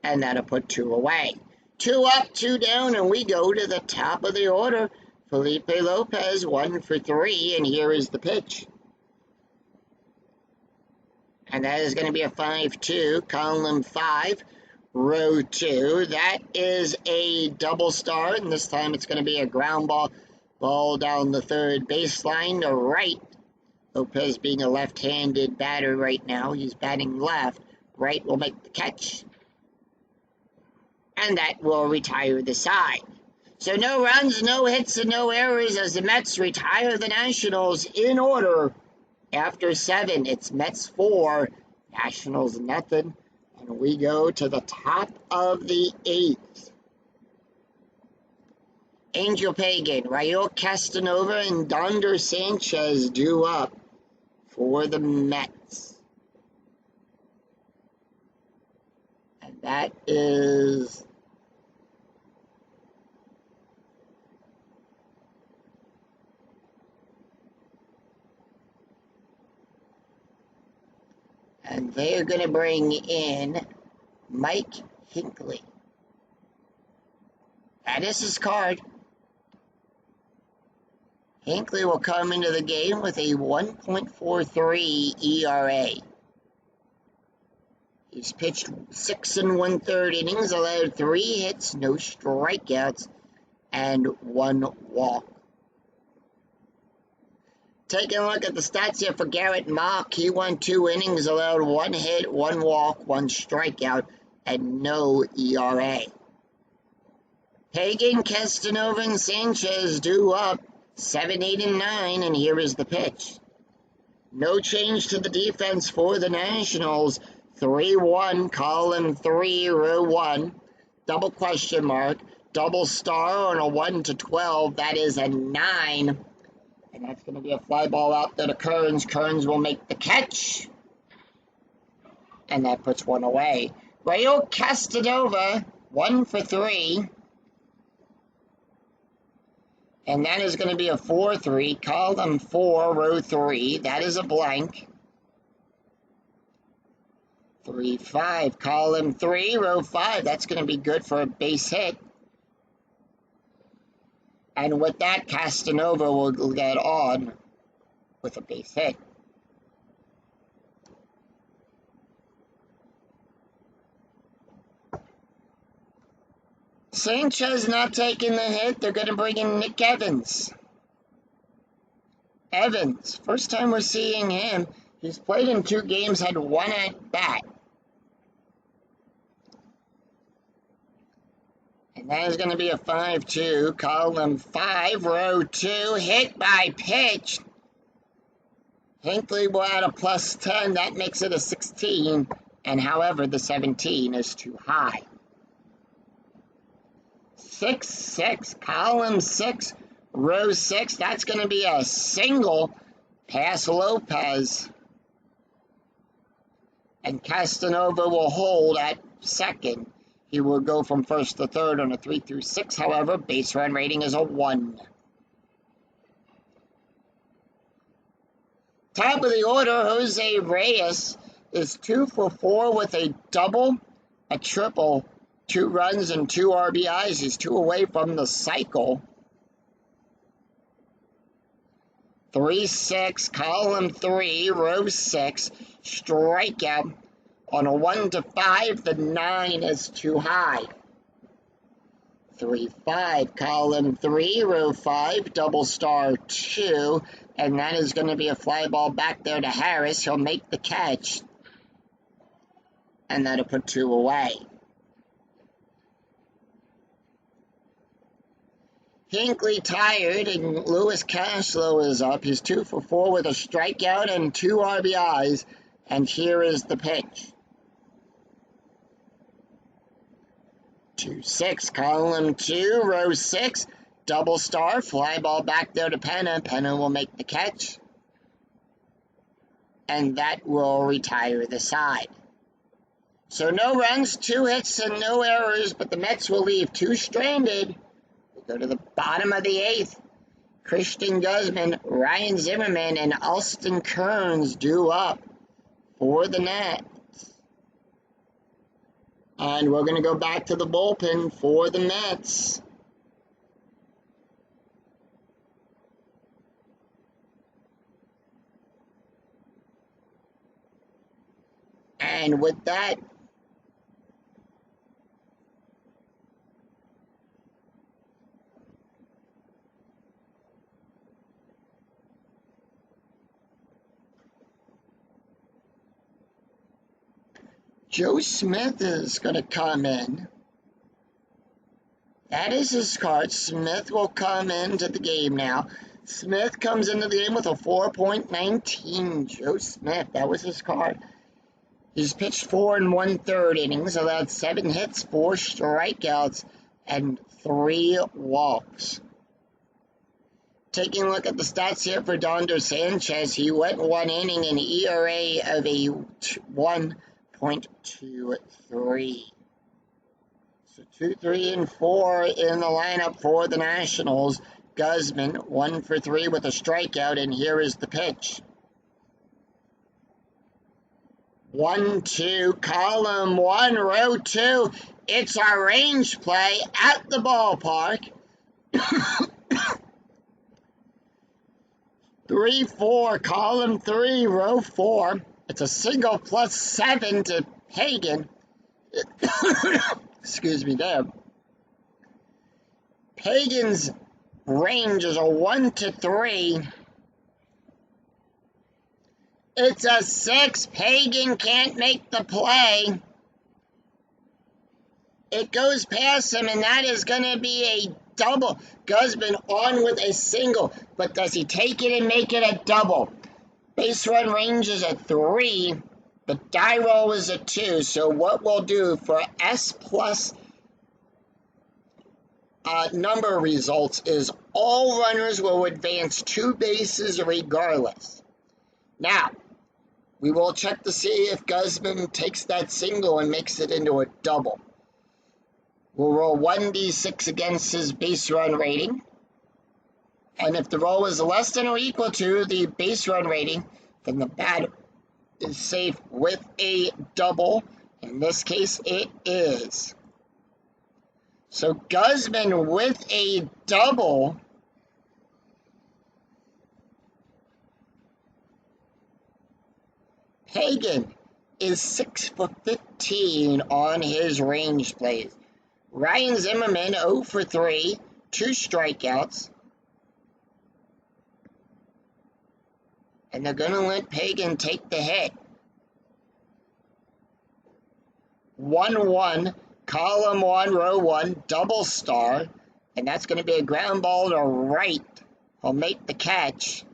and that'll put 2 away. 2 up, 2 down, and we go to the top of the order. Felipe Lopez, 1 for 3, and here is the pitch. And that is going to be a 5-2, column 5, row 2. That is a double start, and this time it's going to be a ground ball down the third baseline to right. Lopez being a left-handed batter right now. He's batting left. Right will make the catch, and that will retire the side. So no runs, no hits, and no errors as the Mets retire the Nationals in order. After 7, it's Mets 4, Nationals nothing, and we go to the top of the 8th. Angel Pagan, Raul Castanova, and Donder Sanchez due up for the Mets. And that is and they're going to bring in Mike Hinckley. That is his card. Hinckley will come into the game with a 1.43 ERA. He's pitched 6 1/3 innings, allowed 3 hits, no strikeouts, and 1 walk. Taking a look at the stats here for Garrett Mock, he won 2 innings, allowed 1 hit, 1 walk, 1 strikeout, and no ERA. Pagan, Castanova, and Sanchez due up 7, 8, and 9, and here is the pitch. No change to the defense for the Nationals. 3-1, column 3, row 1. Double question mark. Double star on a 1-12. That is a 9. And that's going to be a fly ball out there to Kearns. Kearns will make the catch, and that puts 1 away. Raul Castanova, 1 for 3. And that is going to be a 4-3, column 4, row 3. That is a blank. 3-5, column 3, row 5. That's going to be good for a base hit. And with that, Castanova will get on with a base hit. Sanchez not taking the hit. They're going to bring in Nick Evans. Evans, first time we're seeing him. He's played in 2 games, had 1 at bat. And that is going to be a 5-2, column 5, row 2, hit by pitch. Hinckley will add a plus 10, that makes it a 16, and however, the 17 is too high. 6-6, column 6, row 6, that's going to be a single, pass Lopez. And Castanova will hold at second. He will go from first to third on a 3 through 6, however, base run rating is a 1. Top of the order, Jose Reyes is 2 for 4 with a double, a triple, 2 runs and 2 RBIs. He's 2 away from the cycle. 3-6, column 3, row 6, strikeout. On a 1 to 5, the 9 is too high. 3-5, column 3, row 5, double star 2, and that is going to be a fly ball back there to Harris. He'll make the catch, and that'll put 2 away. Hinckley tired, and Luis Cashflow is up. He's 2 for 4 with a strikeout and 2 RBIs, and here is the pitch. 2-6, column 2, row 6, double star, fly ball back there to Penna. Penna will make the catch, and that will retire the side. So no runs, 2 hits, and no errors, but the Mets will leave 2 stranded. We'll go to the bottom of the 8th. Christian Guzman, Ryan Zimmerman, and Alston Kearns due up for the Nets. And we're going to go back to the bullpen for the Mets. And with that, Joe Smith is going to come in. That is his card. Smith will come into the game now. Smith comes into the game with a 4.19. Joe Smith, that was his card. He's pitched 4 1/3 innings, allowed 7 hits, 4 strikeouts, and 3 walks. Taking a look at the stats here for Donder Sanchez, he went 1 inning, an ERA of a 1.23. So 2, 3, and 4 in the lineup for the Nationals. Guzman, 1 for 3 with a strikeout, and here is the pitch. 1-2, column 1, row 2. It's our range play at the ballpark. 3-4, column 3, row 4. It's a single plus 7 to Pagan. Excuse me there. Pagan's range is a 1 to 3. It's a 6. Pagan can't make the play. It goes past him, and that is going to be a double. Guzman on with a single, but does he take it and make it a double? Base run range is a 3, but die roll is a 2. So what we'll do for S plus number results is all runners will advance 2 bases regardless. Now, we will check to see if Guzman takes that single and makes it into a double. We'll roll 1d6 against his base run rating. And if the roll is less than or equal to the base run rating, then the batter is safe with a double. In this case, it is. So Guzman with a double. Pagan is 6 for 15 on his range plays. Ryan Zimmerman 0 for 3, 2 strikeouts. And they're going to let Pagan take the hit. 1-1, column 1, row 1, double star. And that's going to be a ground ball to right. He'll make the catch.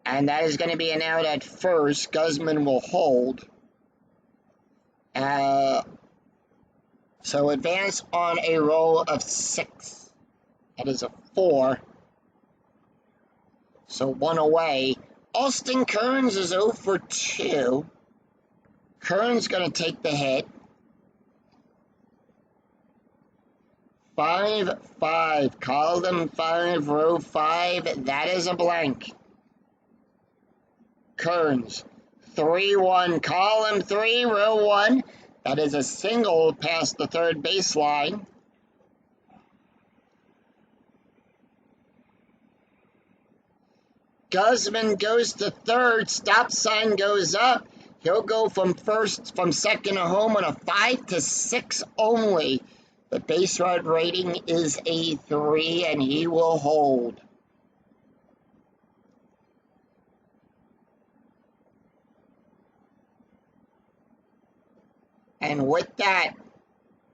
And that is going to be an out at first. Guzman will hold. So advance on a roll of 6. That is a 4. So 1 away. Austin Kearns is 0 for 2. Kearns going to take the hit. 5-5. Column 5, row 5. That is a blank. Kearns. 3-1. Column 3, row 1. That is a single past the third baseline. Guzman goes to third. Stop sign goes up. He'll go from second to home on a 5-6 only. The base run rating is a 3, and he will hold. And with that,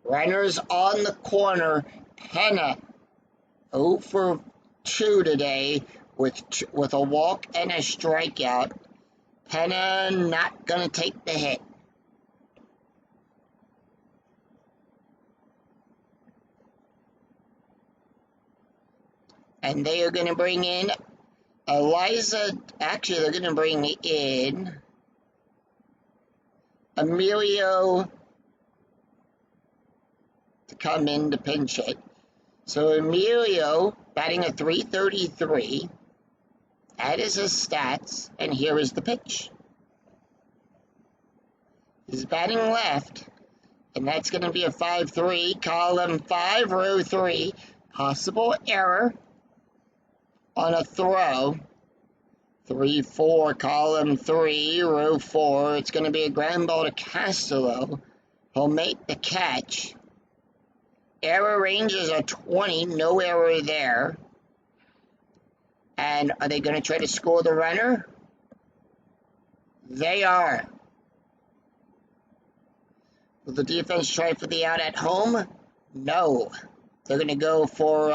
runners on the corner. Penna 0 for 2 today with a walk and a strikeout. Penna not going to take the hit. And they are going to bring in actually they're going to bring in Emilio to come in to pinch hit. So Emilio batting a .333. That is his stats, and here is the pitch. He's batting left, and that's going to be a 5-3, column 5, row 3. Possible error on a throw. 3-4, column 3, row 4. It's going to be a ground ball to Castillo. He'll make the catch. Error range is a 20, no error there. And are they going to try to score the runner? They are. Will the defense try for the out at home? No. They're going to go for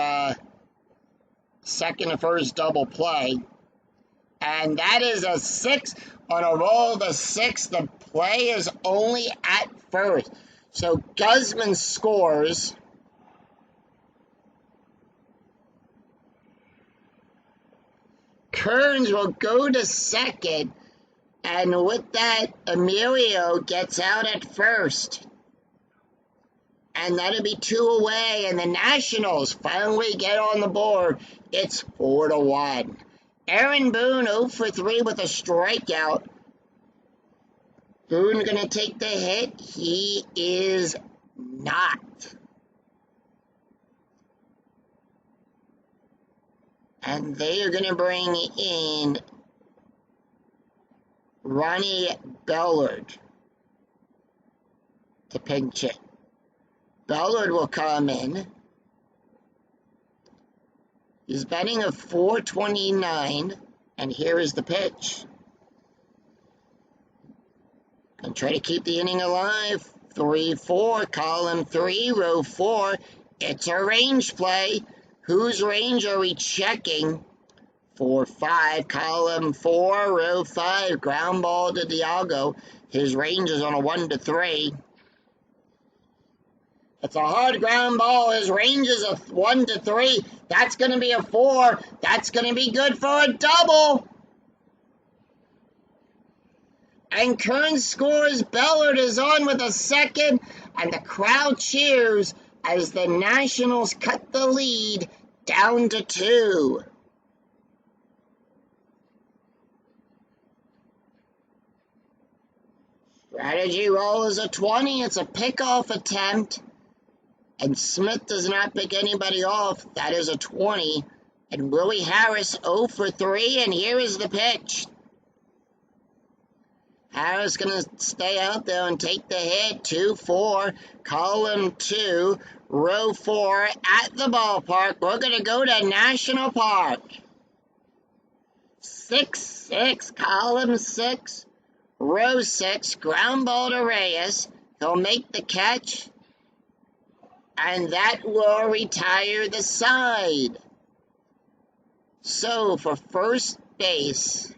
second and first double play. And that is a 6 on a roll of a 6. The play is only at first. So Guzman scores. Kearns will go to second, and with that, Emilio gets out at first. And that'll be 2 away, and the Nationals finally get on the board. It's 4-1. Aaron Boone 0 for 3 with a strikeout. Boone going to take the hit? He is not. And they are going to bring in Ronnie Bellard to pinch it. Bellard will come in. He's batting a .429, and here is the pitch. And try to keep the inning alive. 3-4, column 3, row 4. It's a range play. Whose range are we checking? 4-5, column 4, row 5, ground ball to Dialgo. His range is on a 1-3. It's a hard ground ball. His range is a 1-3. That's going to be a 4. That's going to be good for a double. And Kearns scores. Bellard is on with a second. And the crowd cheers as the Nationals cut the lead down to 2. Strategy roll is a 20. It's a pickoff attempt. And Smith does not pick anybody off. That is a 20. And Willie Harris 0 for 3. And here is the pitch. Harris going to stay out there and take the hit. 2-4, column 2, row 4 at the ballpark. We're going to go to National Park. 6-6, column 6, row 6, ground ball to Reyes. He'll make the catch, and that will retire the side. So for first base,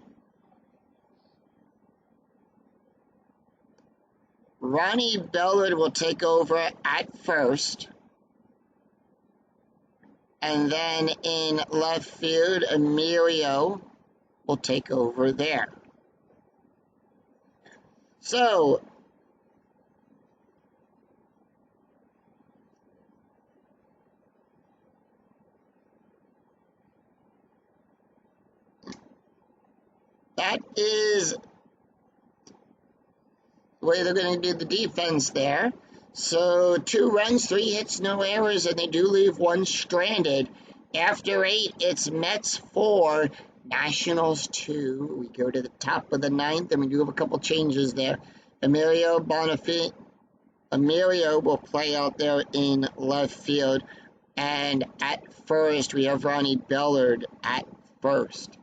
Ronnie Bellard will take over at first. And then in left field, Emilio will take over there. So, that is the way they're going to do the defense there. So 2 runs, 3 hits, no errors, and they do leave 1 stranded. After 8, it's Mets 4, Nationals 2. We go to the top of the 9th, and we do have a couple changes there. Emilio will play out there in left field, and at first we have Ronnie Bellard at first.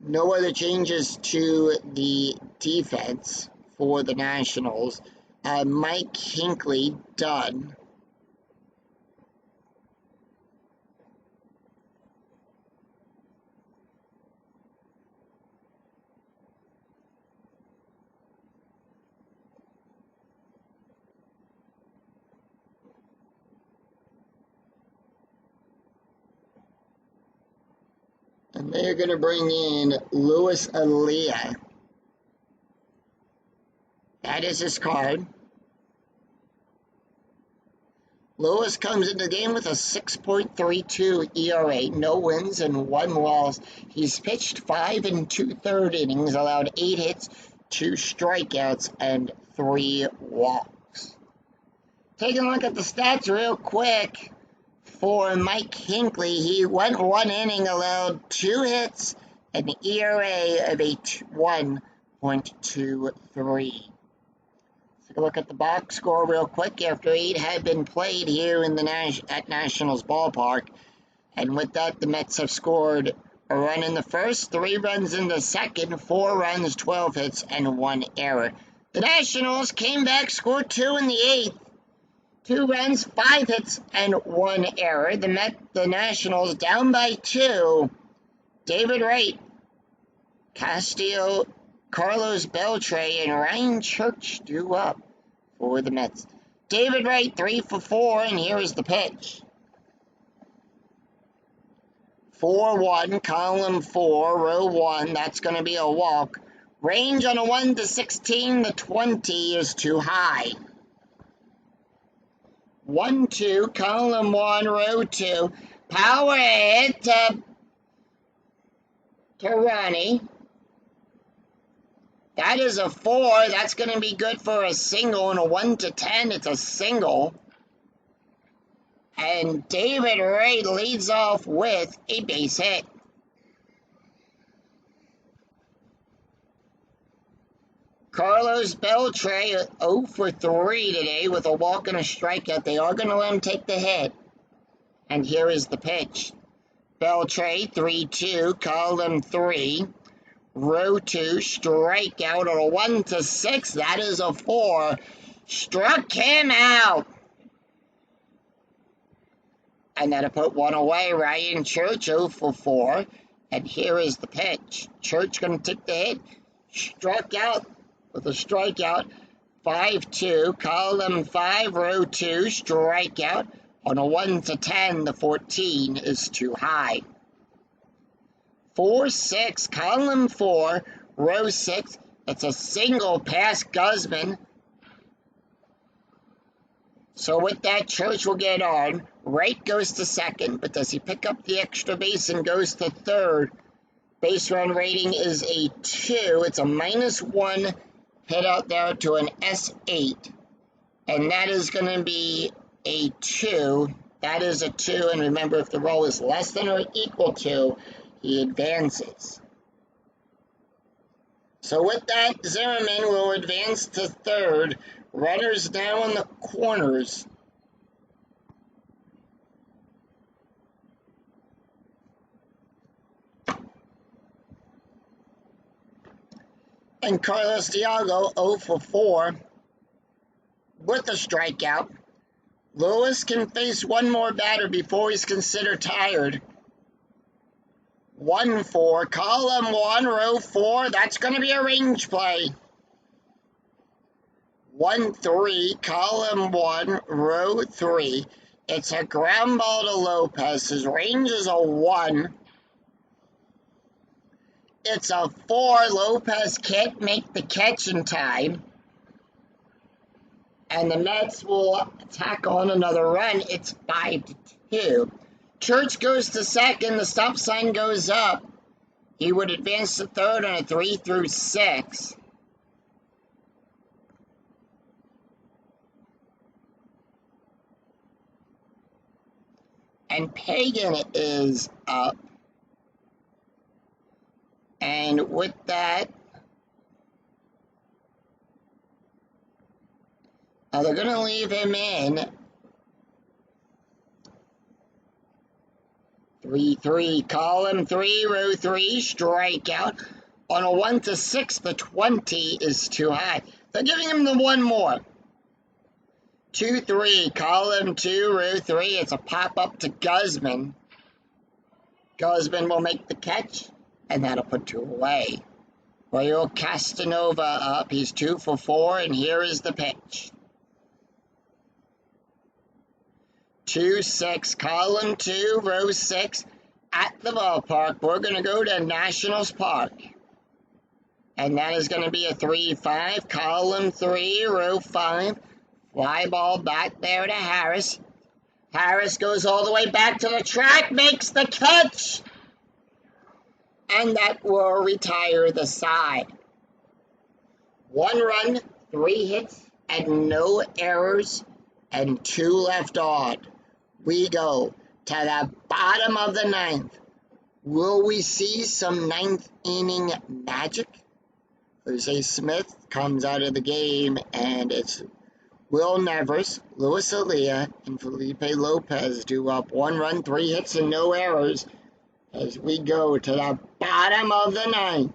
No other changes to the defense for the Nationals. Mike Hinckley done. And they're going to bring in Luis Alia. That is his card. Lewis comes into the game with a 6.32 ERA, no wins and 1 loss. He's pitched 5 2/3 innings, allowed 8 hits, 2 strikeouts, and 3 walks. Taking a look at the stats real quick for Mike Hinckley. He went 1 inning, allowed 2 hits, an ERA of a 1.23. Take a look at the box score real quick after 8 had been played here in the at Nationals ballpark. And with that, the Mets have scored a run in the first, 3 runs in the second, 4 runs, 12 hits, and 1 error. The Nationals came back, scored 2 in the 8th, 2 runs, 5 hits, and 1 error. The Nationals down by 2. David Wright, Castillo, Carlos Beltre, and Ryan Church due up for the Mets. David Wright, 3 for 4, and here is the pitch. 4-1, column 4, row 1, that's going to be a walk. Range on a 1 to 16, the 20 is too high. 1-2, column 1, row 2, power hit to Ronnie. That is a 4. That's going to be good for a single. And a 1 to 10, it's a single. And David Wright leads off with a base hit. Carlos Beltre, 0 for 3 today with a walk and a strikeout. They are going to let him take the hit. And here is the pitch. Beltre, 3-2, column 3. Row 2, strikeout on a 1 to 6. That is a 4. Struck him out. And that'll put 1 away. Ryan Church, 0 for 4. And here is the pitch. Church going to take the hit. Struck out with a strikeout. 5-2, column 5, row 2, strikeout. On a 1 to 10, the 14 is too high. 4-6, column 4, row 6. It's a single past Guzman. So with that, Church will get on. Wright goes to second, but does he pick up the extra base and goes to third? Base run rating is a 2. It's a -1 hit out there to an S8. And that is going to be a 2. That is a 2. And remember, if the roll is less than or equal to, he advances. So with that, Zimmerman will advance to third. Runners now on the corners. And Carlos Diago 0 for 4 with a strikeout. Lewis can face one more batter before he's considered tired. 1-4, column 1, row 4. That's going to be a range play. 1-3, column 1, row 3. It's a ground ball to Lopez. His range is a 1. It's a 4. Lopez can't make the catch in time. And the Mets will tack on another run. It's 5-2. Church goes to second. The stop sign goes up. He would advance to third on a 3 through 6. And Pagan is up. And with that, they're going to leave him in. 3-3, column 3, row 3, strikeout. On a 1-6, the 20 is too high. They're giving him the one more. 2-3, column 2, row 3. It's a pop-up to Guzman. Guzman will make the catch, and that'll put 2 away. Royal Castanova up. He's 2 for 4, and here is the pitch. 2-6, column 2, row 6, at the ballpark. We're going to go to Nationals Park. And that is going to be a 3-5, column 3, row 5. Fly ball back there to Harris. Harris goes all the way back to the track, makes the catch. And that will retire the side. 1 run, 3 hits, and no errors, and 2 left on. We go to the bottom of the 9th. Will we see some 9th inning magic? Jose Smith comes out of the game, and it's Will Nevers, Luis Aaliyah, and Felipe Lopez do up 1 run, 3 hits, and no errors as we go to the bottom of the 9th.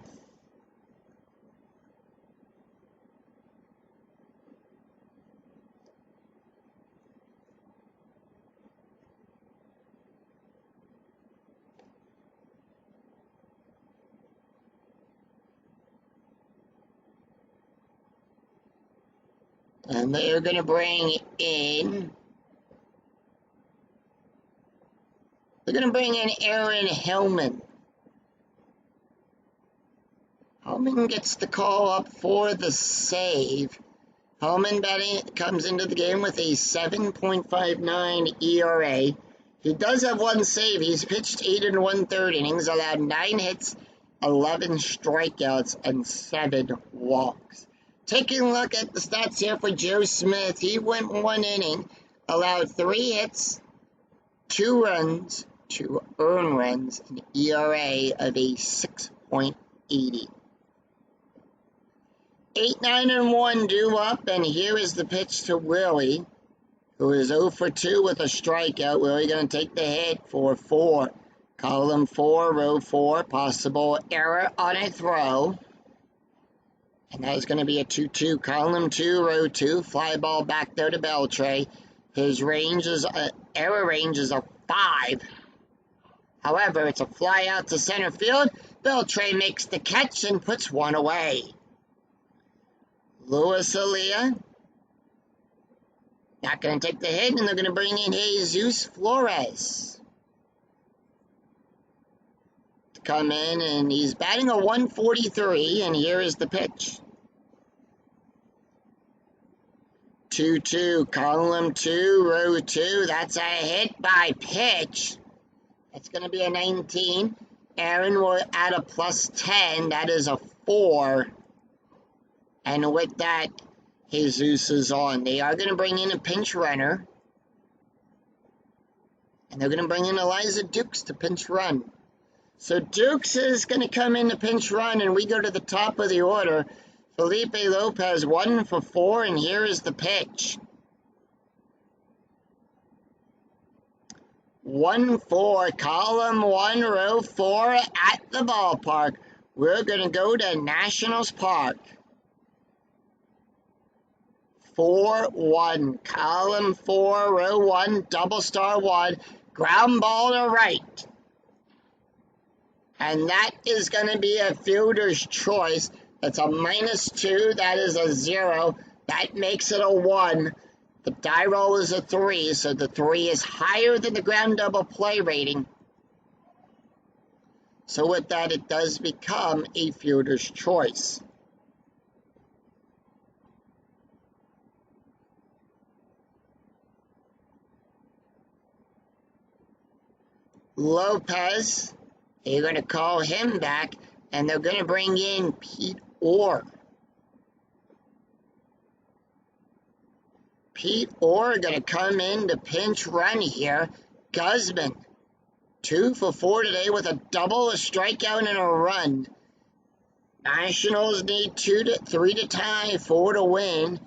And they're going to bring in Aaron Hellman. Hellman gets the call up for the save. Hellman comes into the game with a 7.59 ERA. He does have 1 save. He's pitched 8 1/3 innings, allowed 9 hits, 11 strikeouts, and 7 walks. Taking a look at the stats here for Joe Smith, he went 1 inning, allowed 3 hits, 2 runs, 2 earned runs, an ERA of a 6.80. 8-9-1 due up, and here is the pitch to Willie, who is 0 for 2 with a strikeout. Willie going to take the hit for 4. Column 4, row 4, possible error on a throw. And that is going to be a 2-2, column 2, row 2, fly ball back there to Beltre. His error range is a 5. However, it's a fly out to center field. Beltre makes the catch and puts 1 away. Luis Aaliyah not going to take the hit, and they're going to bring in Jesus Flores to come in, and he's batting a 143, and here is the pitch. 2-2, column 2, row 2. That's a hit by pitch. That's going to be a 19. Aaron will add a +10. That is a 4. And with that, Jesus is on. They are going to bring in a pinch runner. And they're going to bring in Eliza Dukes to pinch run. So Dukes is going to come in the pinch run, and we go to the top of the order. Felipe Lopez 1 for 4, and here is the pitch. 1-4, column 1, row 4 at the ballpark. We're going to go to Nationals Park. 4-1, column 4, row 1, double star 1, ground ball to right. And that is going to be a fielder's choice. That's a -2, that is a 0. That makes it a 1. The die roll is a 3, so the 3 is higher than the ground double play rating. So with that, it does become a fielder's choice. Lopez, they're going to call him back, and they're going to bring in Pete Orr. Pete Orr going to come in to pinch run here. Guzman, 2 for 4 today with a double, a strikeout, and a run. Nationals need 3 to tie, 4 to win.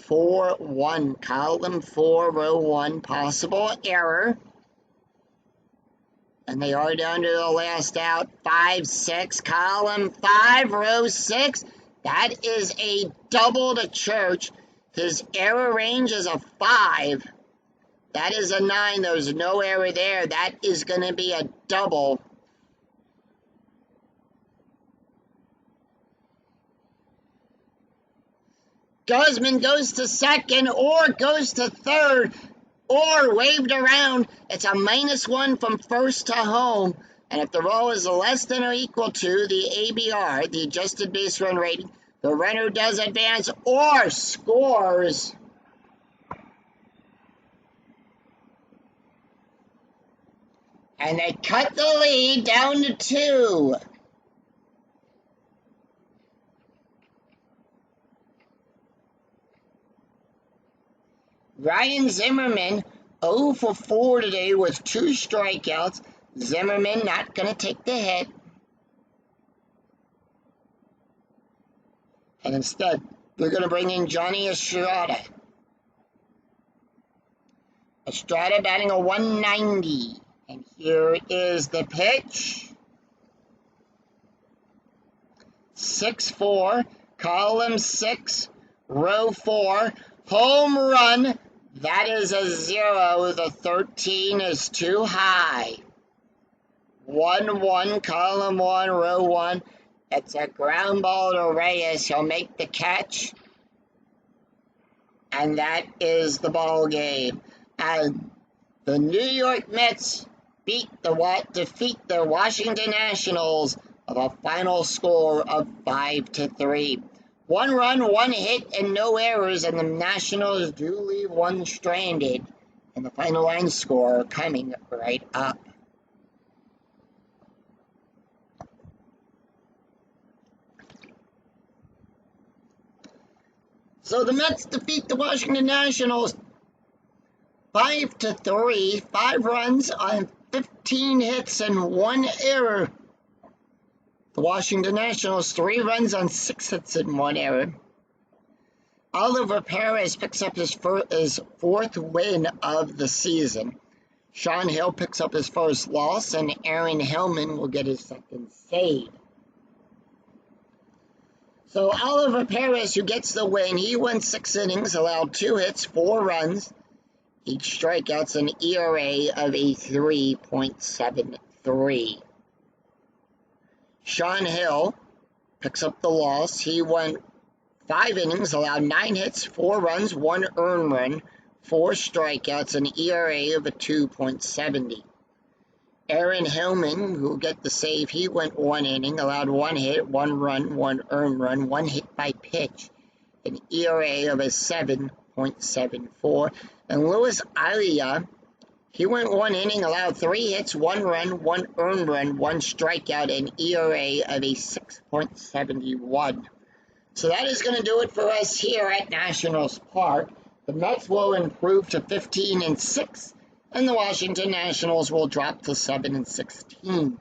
4-1, column 4, row 1, possible error. And they are down to the last out. 5-6, column 5, row 6. That is a double to Church. His error range is a 5. That is a 9. There's no error there. That is going to be a double. Guzman goes to second, or goes to third, or waved around. It's a -1 from first to home. And if the roll is less than or equal to the ABR, the adjusted base run rating, the runner does advance or scores. And they cut the lead down to 2. Ryan Zimmerman, 0 for 4 today with 2 strikeouts. Zimmerman not going to take the hit. And instead, they're going to bring in Johnny Estrada. Estrada batting a 190. And here is the pitch. 6-4, column 6, row 4, home run. That is a 0. The 13 is too high. 1-1, column 1, row 1. It's a ground ball to Reyes. He'll make the catch. And that is the ball game. And the New York Mets defeat the Washington Nationals of a final score of 5-3. 1 run, 1 hit, and no errors, and the Nationals do leave one stranded. And the final line score coming right up. So the Mets defeat the Washington Nationals 5-3, 5 runs on 15 hits and 1 error. The Washington Nationals 3 runs on 6 hits and 1 error. Oliver Perez picks up his 4th win of the season. Sean Hill picks up his 1st loss, and Aaron Hellman will get his 2nd save. So Oliver Perez, who gets the win, he went 6 innings, allowed 2 hits, 4 runs, each strikeout's an ERA of a 3.73. Sean Hill picks up the loss. He went 5 innings, allowed 9 hits, 4 runs, 1 earned run, 4 strikeouts, an ERA of a 2.70. Aaron Hellman, who will get the save, he went 1 inning, allowed 1 hit, 1 run, 1 earned run, 1 hit by pitch, an ERA of a 7.74. And Luis Alia, he went 1 inning, allowed 3 hits, 1 run, 1 earned run, 1 strikeout, an ERA of a 6.71. So that is going to do it for us here at Nationals Park. The Mets will improve to 15-6. And the Washington Nationals will drop to 7-16.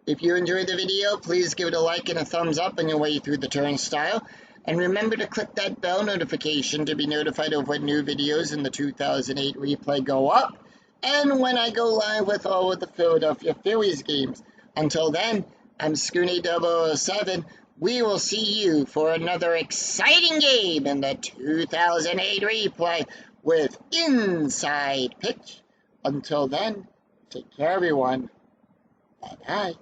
If you enjoyed the video, please give it a like and a thumbs up on your way through the turnstile. And remember to click that bell notification to be notified of when new videos in the 2008 replay go up, and when I go live with all of the Philadelphia Phillies games. Until then, I'm Scooney007. We will see you for another exciting game in the 2008 replay with Inside Pitch. Until then, take care, everyone. Bye-bye.